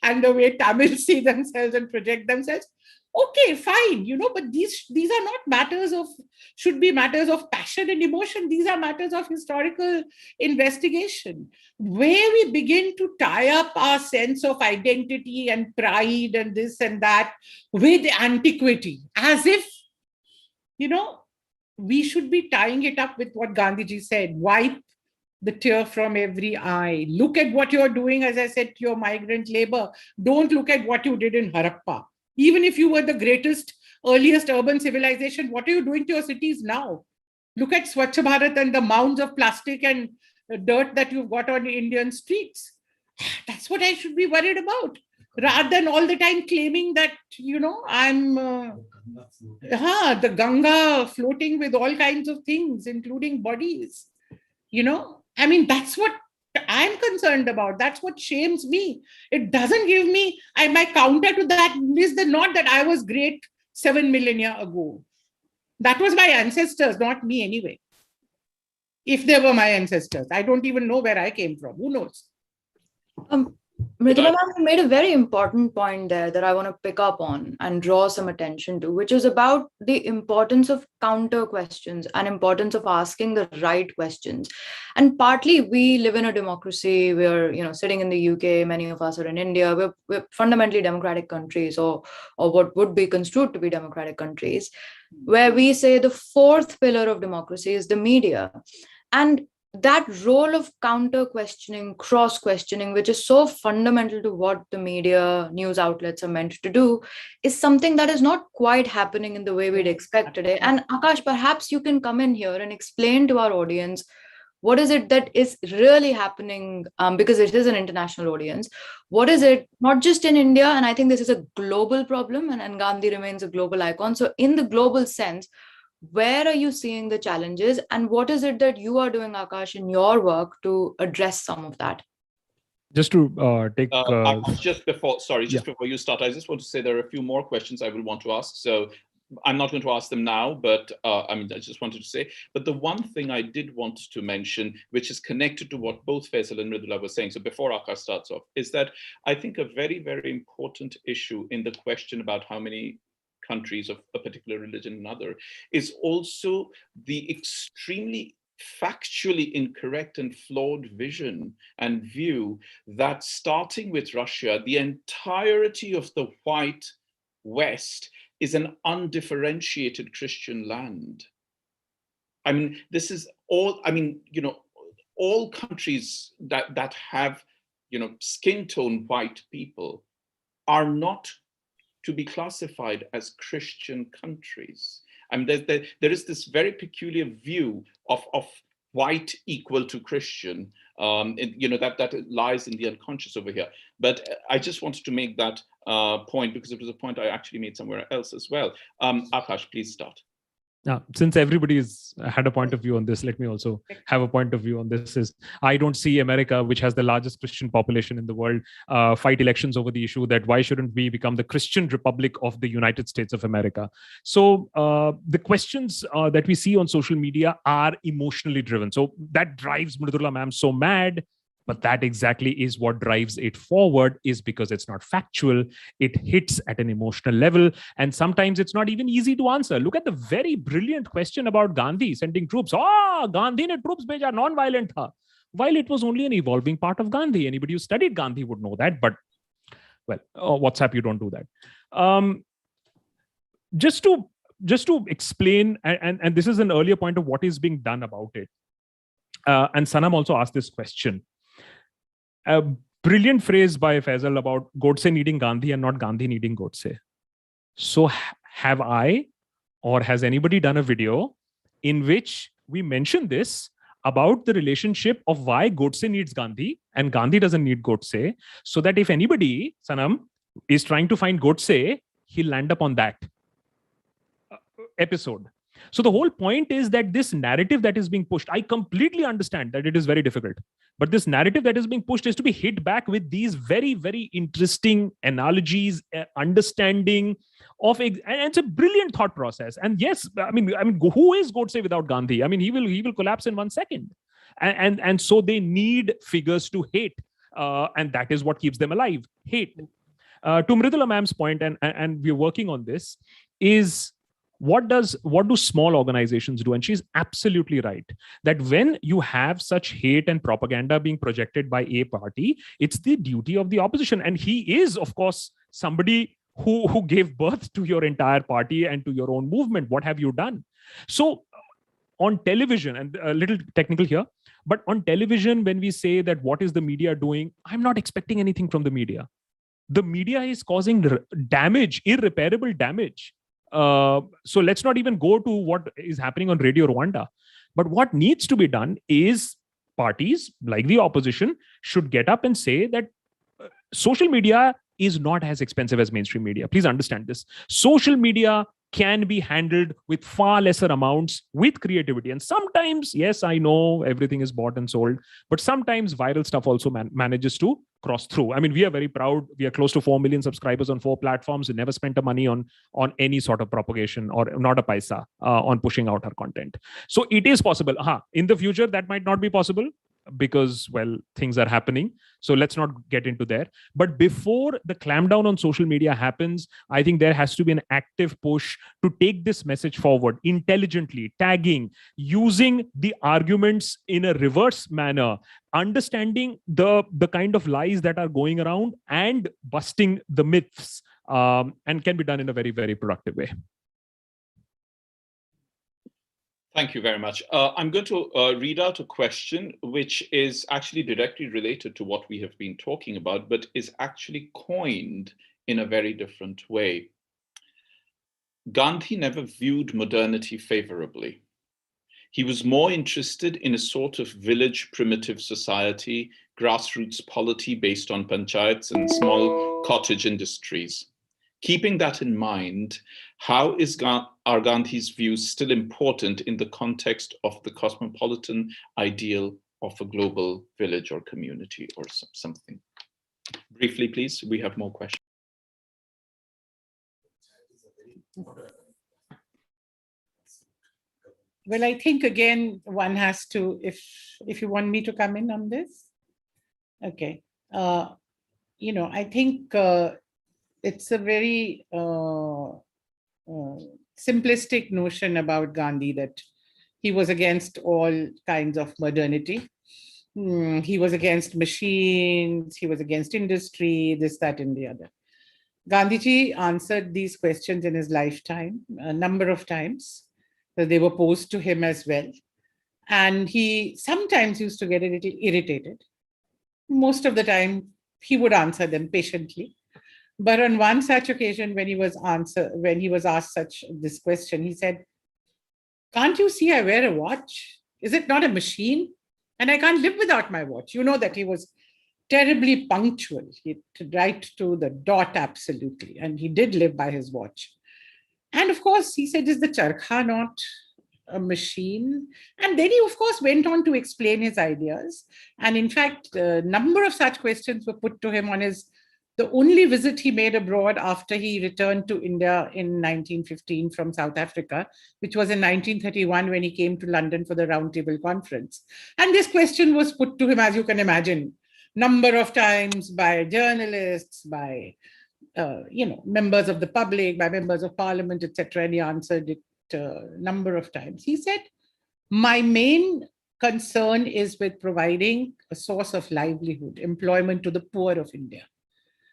and the way Tamils see themselves and project themselves. Okay, fine, but these are not should be matters of passion and emotion. These are matters of historical investigation, where we begin to tie up our sense of identity and pride and this and that with antiquity, as if, we should be tying it up with what Gandhiji said: wipe the tear from every eye. Look at what you're doing, as I said, to your migrant labor. Don't look at what you did in Harappa. Even if you were the earliest urban civilization, what are you doing to your cities now? Look at Swachh Bharat and the mounds of plastic and dirt that you've got on Indian streets. That's what I should be worried about, rather than all the time claiming that, I'm the Ganga floating with all kinds of things, including bodies. That's what I'm concerned about. That's what shames me. It doesn't give me, my counter to that is not that I was great 7 millennia ago. That was my ancestors, not me anyway. If they were my ancestors, I don't even know where I came from. Who knows? Mridula ma'am, you made a very important point there that I want to pick up on and draw some attention to, which is about the importance of counter questions and importance of asking the right questions. And partly we live in a democracy. We're, sitting in the UK, many of us are in India. We're fundamentally democratic countries, or what would be construed to be democratic countries, where we say the fourth pillar of democracy is the media. And that role of counter questioning, cross questioning, which is so fundamental to what the media news outlets are meant to do, is something that is not quite happening in the way we'd expect today. And Akash, perhaps you can come in here and explain to our audience, what is it that is really happening? Because it is an international audience. What is it, not just in India? And I think this is a global problem, and Gandhi remains a global icon. So in the global sense, where are you seeing the challenges, and what is it that you are doing, Akash, in your work to address some of that? Just to take... just before you start, I just want to say there are a few more questions I will want to ask. So I'm not going to ask them now, but I just wanted to say. But the one thing I did want to mention, which is connected to what both Faisal and Mridula were saying, so before Akash starts off, is that I think a very, very important issue in the question about how many countries of a particular religion and another is also the extremely factually incorrect and flawed vision and view that, starting with Russia, the entirety of the white West is an undifferentiated Christian land. This is all, all countries that have, skin tone white people are not to be classified as Christian countries. There is this very peculiar view of white equal to Christian, that lies in the unconscious over here. But I just wanted to make that point because it was a point I actually made somewhere else as well. Akash, please start. Now, since everybody's had a point of view on this, let me also have a point of view on this. I don't see America, which has the largest Christian population in the world, fight elections over the issue that why shouldn't we become the Christian Republic of the United States of America? So the questions that we see on social media are emotionally driven. So that drives Mridula ma'am so mad. But that exactly is what drives it forward, is because it's not factual. It hits at an emotional level. And sometimes it's not even easy to answer. Look at the very brilliant question about Gandhi sending troops. Gandhi ne troops bheja, non-violent tha. While it was only an evolving part of Gandhi. Anybody who studied Gandhi would know that. But, well, WhatsApp, you don't do that. Just to explain, and this is an earlier point of what is being done about it. And Sanam also asked this question. A brilliant phrase by Faisal about Godse needing Gandhi and not Gandhi needing Godse. So have I, or has anybody done a video in which we mention this about the relationship of why Godse needs Gandhi and Gandhi doesn't need Godse, so that if anybody, Sanam, is trying to find Godse, he'll land up on that episode. So the whole point is that this narrative that is being pushed, I completely understand that it is very difficult, but this narrative that is being pushed is to be hit back with these very, very interesting analogies, understanding of, and it's a brilliant thought process. And yes, I mean, who is Godse without Gandhi? I mean, he will collapse in 1 second. And so they need figures to hate. And that is what keeps them alive, hate. To Mridula ma'am's point, and we're working on this, is what do small organizations do? And she's absolutely right that when you have such hate and propaganda being projected by a party, it's the duty of the opposition. And he is, of course, somebody who gave birth to your entire party and to your own movement. What have you done? So on television, and a little technical here, but on television, when we say that what is the media doing, I'm not expecting anything from the media. The media is causing damage, irreparable damage. So let's not even go to what is happening on Radio Rwanda. But what needs to be done is parties like the opposition should get up and say that social media is not as expensive as mainstream media. Please understand this. Social media can be handled with far lesser amounts with creativity. And sometimes, yes, I know everything is bought and sold, but sometimes viral stuff also manages to cross through. I mean, we are very proud. We are close to 4 million subscribers on 4 platforms. We never spent a money on any sort of propagation or not a paisa on pushing out our content. So it is possible. In the future, that might not be possible because, well, things are happening. So let's not get into there. But before the clampdown on social media happens, I think there has to be an active push to take this message forward intelligently, tagging, using the arguments in a reverse manner, understanding the kind of lies that are going around and busting the myths, and can be done in a very, very productive way. Thank you very much. I'm going to read out a question which is actually directly related to what we have been talking about, but is actually coined in a very different way. Gandhi never viewed modernity favorably. He was more interested in a sort of village primitive society, grassroots polity based on panchayats and small cottage industries. Keeping that in mind, how are Gandhi's views still important in the context of the cosmopolitan ideal of a global village or community or something? Briefly, please, we have more questions. Well, I think, again, one has to, if you want me to come in on this. Okay. I think it's a very simplistic notion about Gandhi that he was against all kinds of modernity. He was against machines, he was against industry, this, that, and the other. Gandhiji answered these questions in his lifetime a number of times. They were posed to him as well. And he sometimes used to get a little irritated. Most of the time, he would answer them patiently. But on one such occasion, when he was asked this question, he said, "Can't you see I wear a watch? Is it not a machine? And I can't live without my watch." You know that he was terribly punctual. He right to the dot, absolutely. And he did live by his watch. And of course, he said, "Is the charkha not a machine?" And then he, of course, went on to explain his ideas. And in fact, a number of such questions were put to him on the only visit he made abroad after he returned to India in 1915 from South Africa, which was in 1931 when he came to London for the Round Table Conference. And this question was put to him, as you can imagine, number of times by journalists, by members of the public, by members of parliament, etc. And he answered it a number of times. He said, "My main concern is with providing a source of livelihood, employment to the poor of India.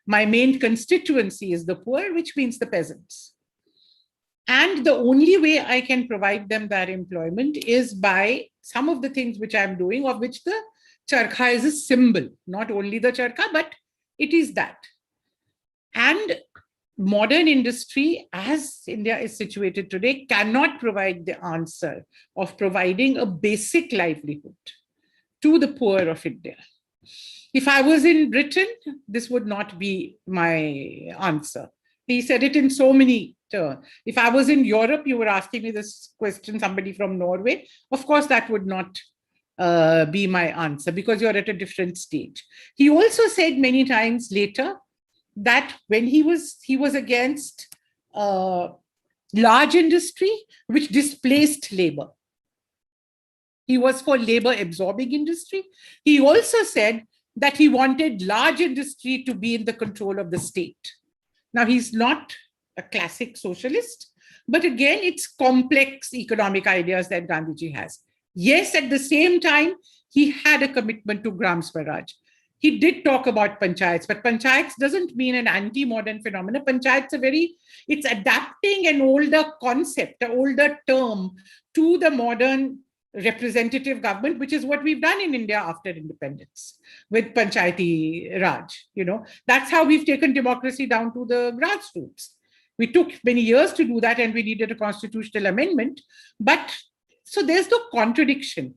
My main constituency is the poor, which means the peasants. And the only way I can provide them that employment is by some of the things which I'm doing, of which the charkha is a symbol, not only the charkha, but it is that. And modern industry, as India is situated today, cannot provide the answer of providing a basic livelihood to the poor of India. If I was in Britain, this would not be my answer. He said it in so many terms. If I was in Europe, you were asking me this question, somebody from Norway, of course, that would not be my answer, because you're at a different stage. He also said many times later that when he was against large industry, which displaced labor. He was for labor absorbing industry. He also said that he wanted large industry to be in the control of the state. Now, he's not a classic socialist, but again, it's complex economic ideas that Gandhiji has. Yes, at the same time, he had a commitment to Gram Swaraj. He did talk about panchayats, but panchayats doesn't mean an anti-modern phenomenon. Panchayats it's adapting an older concept, an older term to the modern representative government, which is what we've done in India after independence with Panchayati Raj. That's how we've taken democracy down to the grassroots. We took many years to do that, and we needed a constitutional amendment. But so there's no contradiction.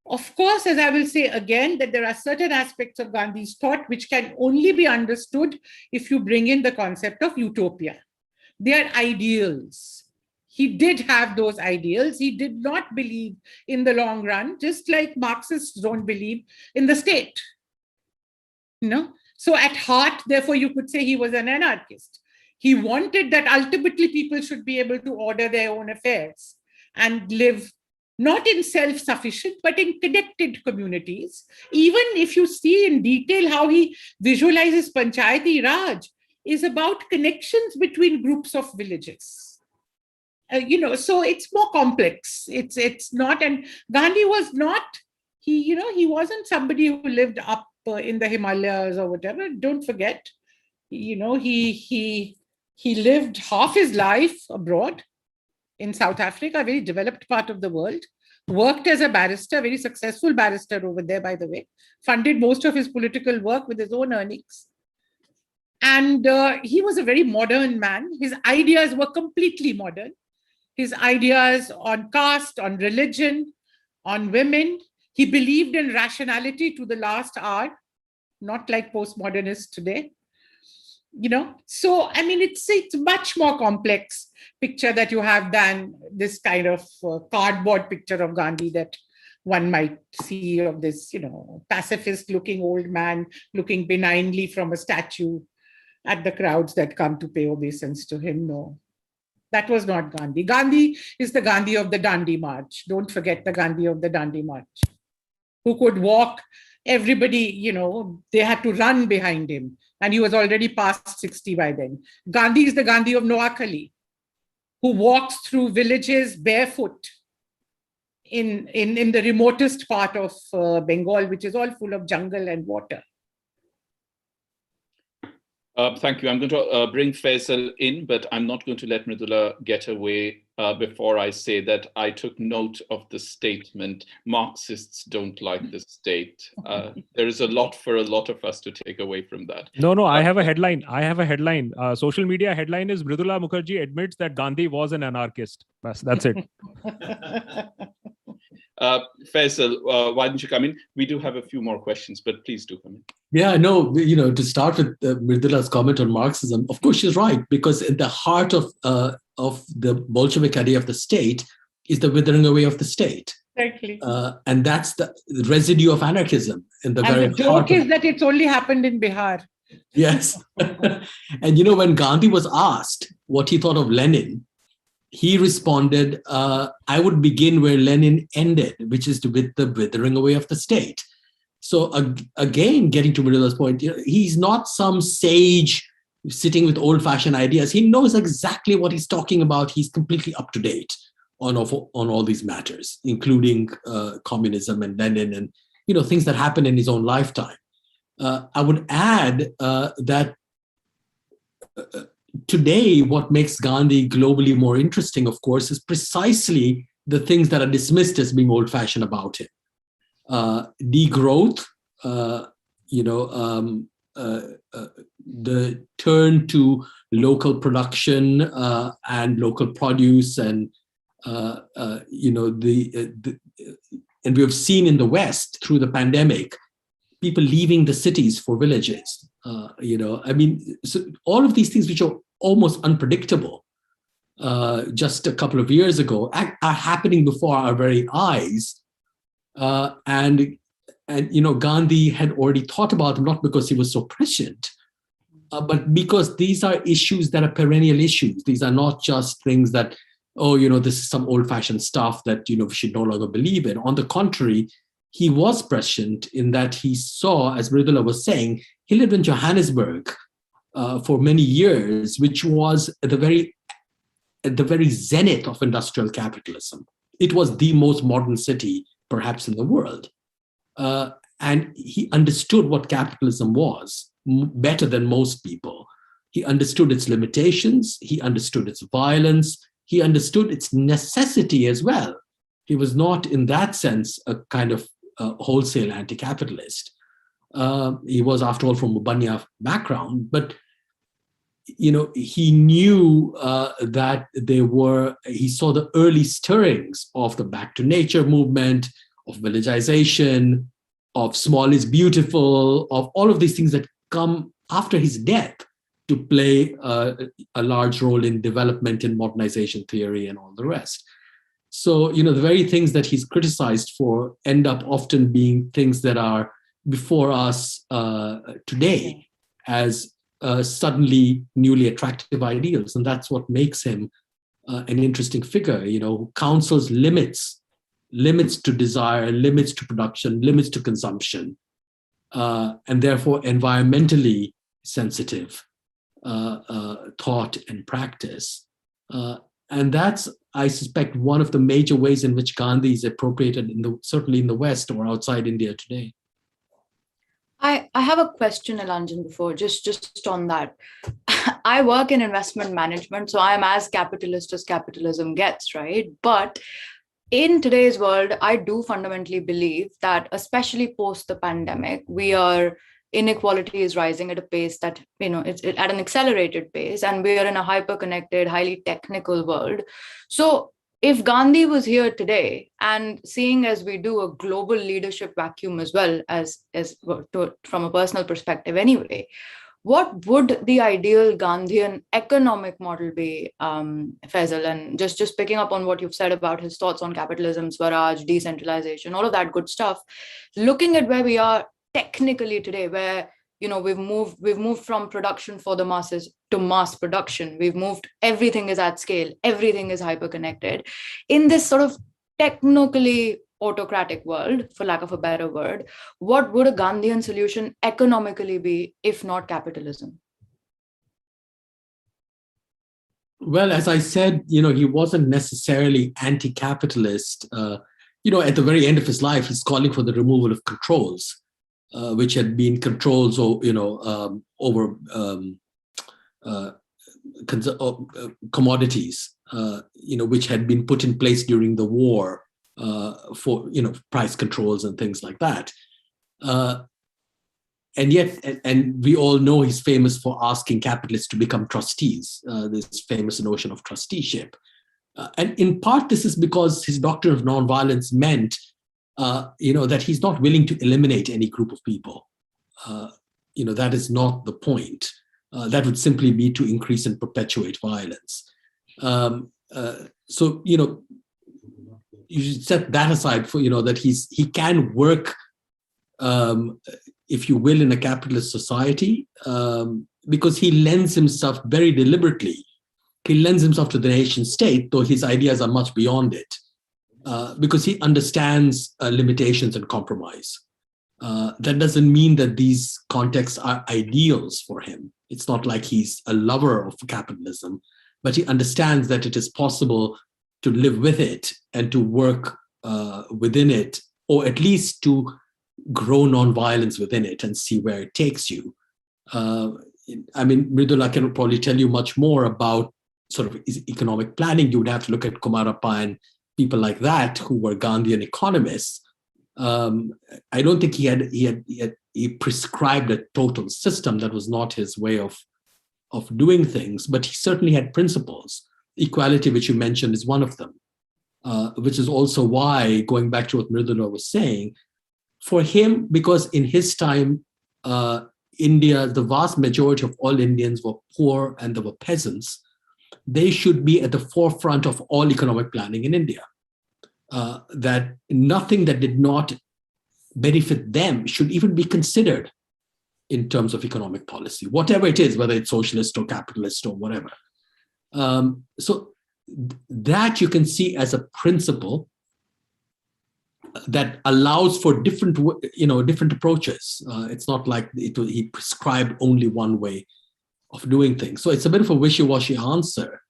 Of course, as I will say again, that there are certain aspects of Gandhi's thought which can only be understood if you bring in the concept of utopia. They are ideals. He did have those ideals. He did not believe in the long run, just like Marxists don't believe in the state. So at heart, therefore, you could say he was an anarchist. He wanted that ultimately people should be able to order their own affairs and live not in self-sufficient, but in connected communities. Even if you see in detail how he visualizes Panchayati Raj is about connections between groups of villages. So it's more complex. It's not, and Gandhi was not, he wasn't somebody who lived up in the Himalayas or whatever. Don't forget, he lived half his life abroad in South Africa, a very developed part of the world, worked as a barrister, very successful barrister over there, by the way, funded most of his political work with his own earnings. And he was a very modern man. His ideas were completely modern. His ideas on caste, on religion, on women. He believed in rationality to the last hour, not like postmodernists today. So I mean, it's much more complex picture that you have than this kind of cardboard picture of Gandhi that one might see of this, pacifist looking old man looking benignly from a statue at the crowds that come to pay obeisance to him. No, that was not Gandhi. Gandhi is the Gandhi of the Dandi March. Don't forget the Gandhi of the Dandi March, who could walk. Everybody, they had to run behind him. And he was already past 60 by then. Gandhi is the Gandhi of Noakhali, who walks through villages barefoot in the remotest part of Bengal, which is all full of jungle and water. Thank you. I'm going to bring Faisal in, but I'm not going to let Mridula get away before I say that I took note of the statement, Marxists don't like the state. There is a lot for a lot of us to take away from that. No, I have a headline. Social media headline is Mridula Mukherjee admits that Gandhi was an anarchist. That's it. Faisal, why don't you come in? We do have a few more questions, but please do come in. Yeah, no, to start with Mridula's comment on Marxism, of course she's right, because at the heart of the Bolshevik idea of the state is the withering away of the state. Exactly. And that's the residue of anarchism. And the joke is that it's only happened in Bihar. Yes. And when Gandhi was asked what he thought of Lenin, he responded, I would begin where Lenin ended, which is with the withering away of the state. So again, getting to Mridula's point, he's not some sage sitting with old-fashioned ideas. He knows exactly what he's talking about. He's completely up to date on all these matters, including communism and Lenin and things that happened in his own lifetime. I would add that today, what makes Gandhi globally more interesting, of course, is precisely the things that are dismissed as being old-fashioned about him. Degrowth, the turn to local production and local produce, and and we have seen in the West through the pandemic, people leaving the cities for villages. So all of these things which are almost unpredictable just a couple of years ago are happening before our very eyes. And Gandhi had already thought about them, not because he was so prescient, but because these are issues that are perennial issues. These are not just things that, this is some old-fashioned stuff that, we should no longer believe in. On the contrary, he was prescient in that he saw, as Mridula was saying, he lived in Johannesburg for many years, which was at the very zenith of industrial capitalism. It was the most modern city, perhaps, in the world. And he understood what capitalism was better than most people. He understood its limitations. He understood its violence. He understood its necessity as well. He was not, in that sense, a kind of wholesale anti-capitalist. He was, after all, from a Banya background, but he knew that he saw the early stirrings of the back to nature movement, of villagization, of small is beautiful, of all of these things that come after his death to play a large role in development in modernization theory and all the rest. So, the very things that he's criticized for end up often being things that are before us today as suddenly newly attractive ideals. And that's what makes him an interesting figure, who counsels limits to desire, limits to production, limits to consumption, and therefore environmentally sensitive thought and practice. And that's, I suspect, one of the major ways in which Gandhi is appropriated, certainly in the West or outside India today. I have a question, Nilanjan, before, just on that. I work in investment management, so I'm as capitalist as capitalism gets, right? But in today's world, I do fundamentally believe that, especially post the pandemic, inequality is rising at a pace that, it's at an accelerated pace, and we are in a hyper-connected, highly technical world. So if Gandhi was here today, and seeing as we do a global leadership vacuum as well as from a personal perspective anyway, what would the ideal Gandhian economic model be, Faisal? And just picking up on what you've said about his thoughts on capitalism, Swaraj, decentralization, all of that good stuff, looking at where we are technically today, where we've moved from production for the masses to mass production. Everything is at scale, everything is hyper-connected. In this sort of technically autocratic world, for lack of a better word, what would a Gandhian solution economically be, if not capitalism? Well, as I said, he wasn't necessarily anti-capitalist. At the very end of his life, he's calling for the removal of controls, which had been controls, over commodities, which had been put in place during the war for price controls and things like that. And yet, and we all know he's famous for asking capitalists to become trustees. This famous notion of trusteeship, and in part this is because his doctrine of nonviolence meant that he's not willing to eliminate any group of people. That is not the point. That would simply be to increase and perpetuate violence. So, you should set that aside for, that he can work, if you will, in a capitalist society, because he lends himself very deliberately. He lends himself to the nation state, though his ideas are much beyond it. Because he understands limitations and compromise. That doesn't mean that these contexts are ideals for him. It's not like he's a lover of capitalism, but he understands that it is possible to live with it and to work within it, or at least to grow nonviolence within it and see where it takes you. I mean, Mridula can probably tell you much more about sort of economic planning. You would have to look at Kumarappa and people like that who were Gandhian economists. I don't think he prescribed a total system. That was not his way of doing things, but he certainly had principles. Equality, which you mentioned, is one of them, which is also why, going back to what Mridula was saying, for him, because in his time, India, the vast majority of all Indians were poor and they were peasants, they should be at the forefront of all economic planning in India. That nothing that did not benefit them should even be considered in terms of economic policy, whatever it is, whether it's socialist or capitalist or whatever. So that you can see as a principle that allows for different approaches. It's not like he prescribed only one way of doing things. So it's a bit of a wishy-washy answer,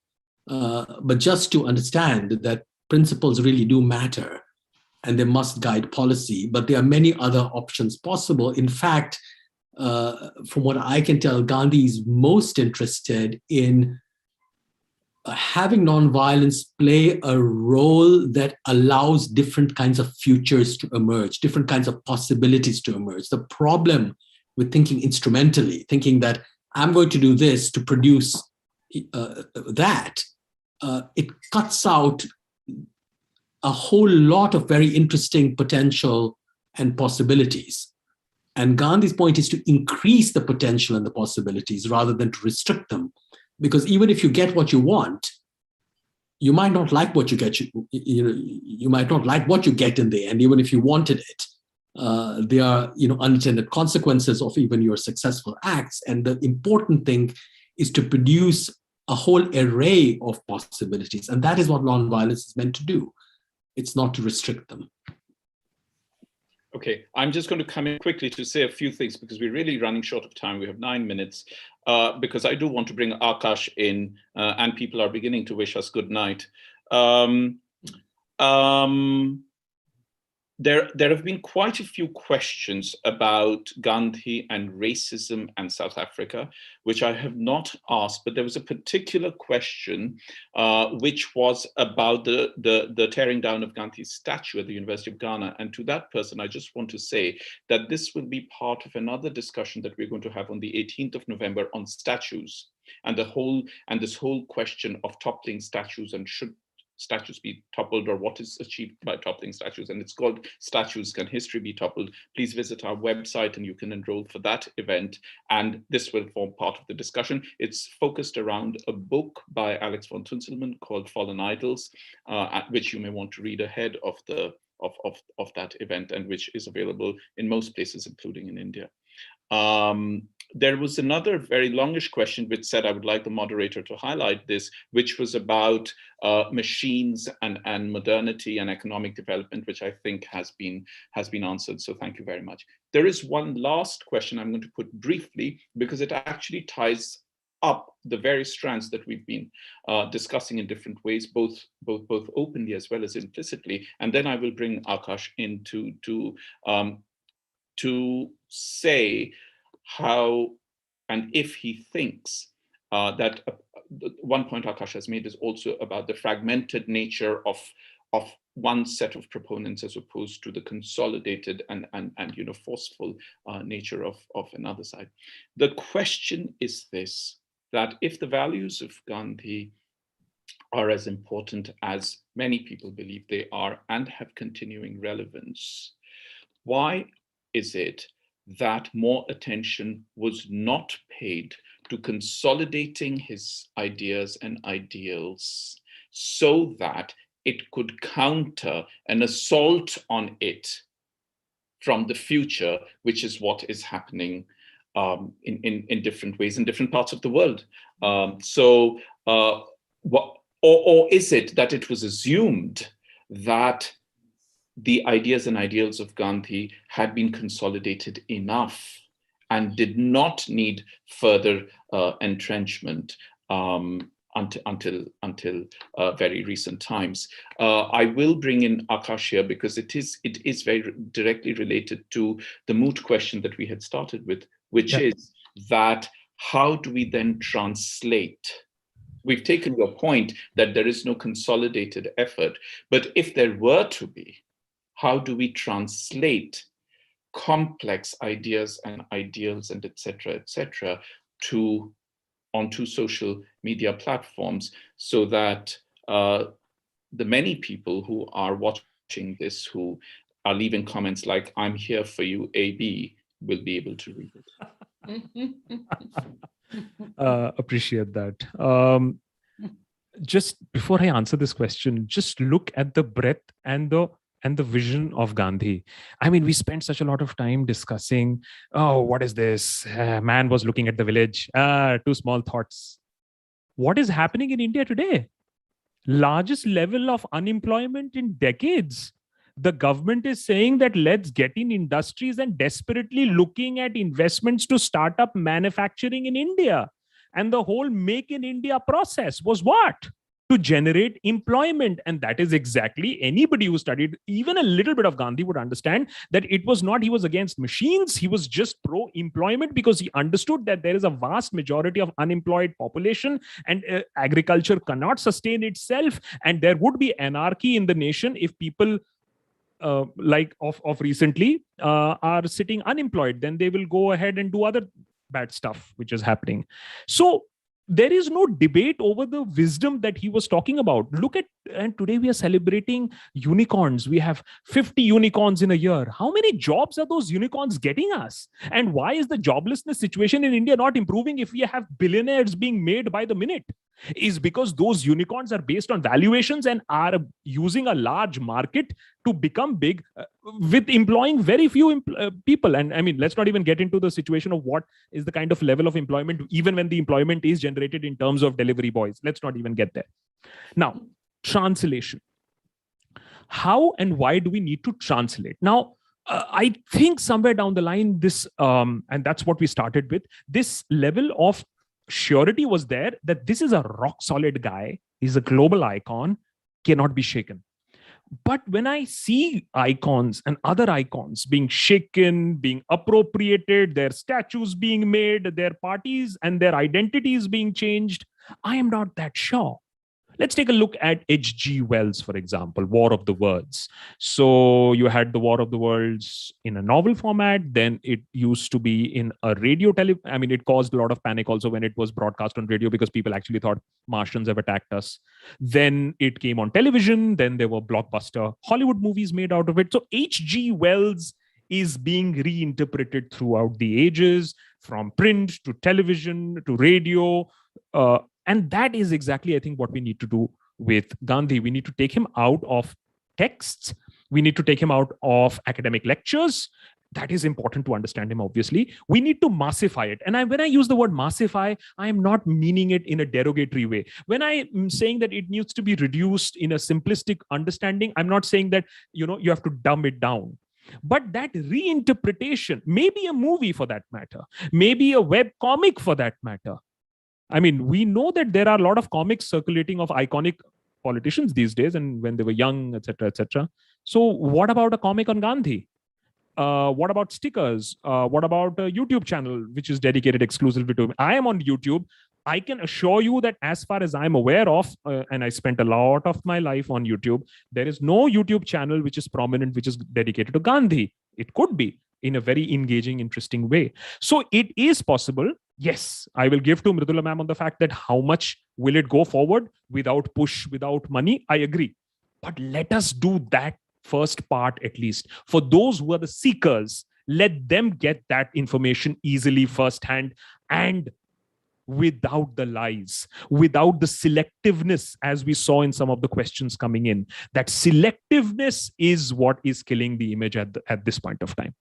but just to understand that principles really do matter and they must guide policy, but there are many other options possible. In fact, from what I can tell, Gandhi is most interested in having nonviolence play a role that allows different kinds of futures to emerge, different kinds of possibilities to emerge. The problem with thinking instrumentally, thinking that I'm going to do this to produce that, it cuts out a whole lot of very interesting potential and possibilities. And Gandhi's point is to increase the potential and the possibilities rather than to restrict them. Because even if you get what you want, you might not like what you get. You might not like what you get in the end, even if you wanted it. There are unintended consequences of even your successful acts. And the important thing is to produce a whole array of possibilities. And that is what nonviolence is meant to do. It's not to restrict them. Okay, I'm just going to come in quickly to say a few things because we're really running short of time. We have 9 minutes because I do want to bring Akash in and people are beginning to wish us good night. There have been quite a few questions about Gandhi and racism and South Africa, which I have not asked, but there was a particular question which was about the tearing down of Gandhi's statue at the University of Ghana. And to that person, I just want to say that this will be part of another discussion that we're going to have on the 18th of November on statues and this whole question of toppling statues and should statues be toppled or what is achieved by toppling statues, and it's called Statues Can History Be Toppled. Please visit our website and you can enroll for that event, and this will form part of the discussion. It's focused around a book by Alex von Tunzelmann called Fallen Idols, which you may want to read ahead of that event and which is available in most places, including in India. There was another very longish question which said, I would like the moderator to highlight this, which was about machines and modernity and economic development, which I think has been answered. So thank you very much. There is one last question I'm going to put briefly because it actually ties up the various strands that we've been discussing in different ways, both openly as well as implicitly. And then I will bring Akash in to say how and if he thinks that one point Akash has made is also about the fragmented nature of one set of proponents as opposed to the consolidated and forceful nature of another side. The question is this, that if the values of Gandhi are as important as many people believe they are and have continuing relevance, why is it that more attention was not paid to consolidating his ideas and ideals so that it could counter an assault on it from the future, which is what is happening in different ways in different parts of the world? Or is it that it was assumed that the ideas and ideals of Gandhi had been consolidated enough and did not need further entrenchment until very recent times? I will bring in Akash here because it is very directly related to the moot question that we had started with, which is that how do we then translate? We've taken your point that there is no consolidated effort, but if there were to be, how do we translate complex ideas and ideals and et cetera, onto social media platforms so that the many people who are watching this, who are leaving comments like, I'm here for you, AB, will be able to read it. Appreciate that. Just before I answer this question, just look at the breadth and the vision of Gandhi. I mean, we spent such a lot of time discussing, oh, what is this? Man was looking at the village. Two small thoughts. What is happening in India today? Largest level of unemployment in decades. The government is saying that let's get in industries and desperately looking at investments to start up manufacturing in India. And the whole Make in India process was what? To generate employment. And that is exactly, anybody who studied even a little bit of Gandhi would understand that it was not he was against machines. He was just pro-employment because he understood that there is a vast majority of unemployed population and agriculture cannot sustain itself. And there would be anarchy in the nation if people like of recently are sitting unemployed. Then they will go ahead and do other bad stuff which is happening. So there is no debate over the wisdom that he was talking about. Look at, and today we are celebrating unicorns. We have 50 unicorns in a year. How many jobs are those unicorns getting us? And why is the joblessness situation in India not improving if we have billionaires being made by the minute? Is because those unicorns are based on valuations and are using a large market to become big with employing very few people. And I mean, let's not even get into the situation of what is the kind of level of employment, even when the employment is generated in terms of delivery boys. Let's not even get there. Now, translation. How and why do we need to translate? Now, I think somewhere down the line, this, and that's what we started with, this level of surety was there that this is a rock solid guy. He's a global icon, cannot be shaken. But when I see icons and other icons being shaken, being appropriated, their statues being made, their parties and their identities being changed, I am not that sure. Let's take a look at H.G. Wells, for example, War of the Worlds. So you had the War of the Worlds in a novel format. Then it used to be in a radio I mean, it caused a lot of panic also when it was broadcast on radio because people actually thought Martians have attacked us. Then it came on television. Then there were blockbuster Hollywood movies made out of it. So H.G. Wells is being reinterpreted throughout the ages, from print to television to radio. And that is exactly, I think, what we need to do with Gandhi. We need to take him out of texts. We need to take him out of academic lectures. That is important to understand him, obviously. We need to massify it. And when I use the word massify, I am not meaning it in a derogatory way. When I am saying that it needs to be reduced in a simplistic understanding, I'm not saying that, you have to dumb it down. But that reinterpretation, maybe a movie for that matter, maybe a web comic for that matter. I mean, we know that there are a lot of comics circulating of iconic politicians these days and when they were young, etc., etc. So what about a comic on Gandhi? What about stickers? What about a YouTube channel, which is dedicated exclusively to him? I am on YouTube. I can assure you that as far as I'm aware of, and I spent a lot of my life on YouTube, there is no YouTube channel which is prominent, which is dedicated to Gandhi. It could be in a very engaging, interesting way. So it is possible. Yes, I will give to Mridula ma'am on the fact that how much will it go forward without push, without money? I agree. But let us do that first part at least. For those who are the seekers, let them get that information easily firsthand and without the lies, without the selectiveness, as we saw in some of the questions coming in. That selectiveness is what is killing the image at this point of time.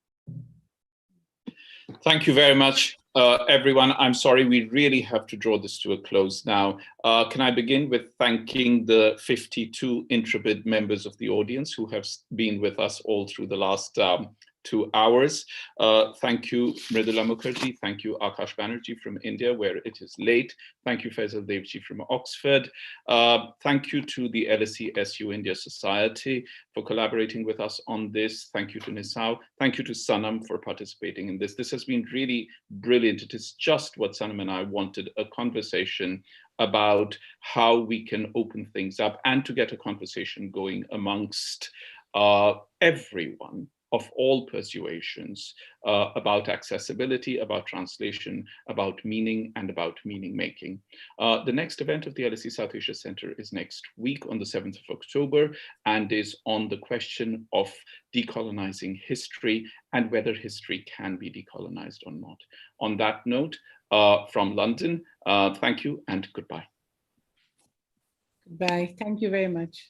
Thank you very much, everyone. I'm sorry, we really have to draw this to a close now. Can I begin with thanking the 52 intrepid members of the audience who have been with us all through the last 2 hours. Thank you, Mridula Mukherjee. Thank you, Akash Banerjee from India, where it is late. Thank you, Faisal Devji from Oxford. Thank you to the LSE SU India Society for collaborating with us on this. Thank you to Nisao. Thank you to Sanam for participating in this. This has been really brilliant. It is just what Sanam and I wanted, a conversation about how we can open things up and to get a conversation going amongst everyone of all persuasions about accessibility, about translation, about meaning, and about meaning making. The next event of the LSE South Asia Center is next week on the 7th of October and is on the question of decolonizing history and whether history can be decolonized or not. On that note, from London, thank you and goodbye. Goodbye. Thank you very much.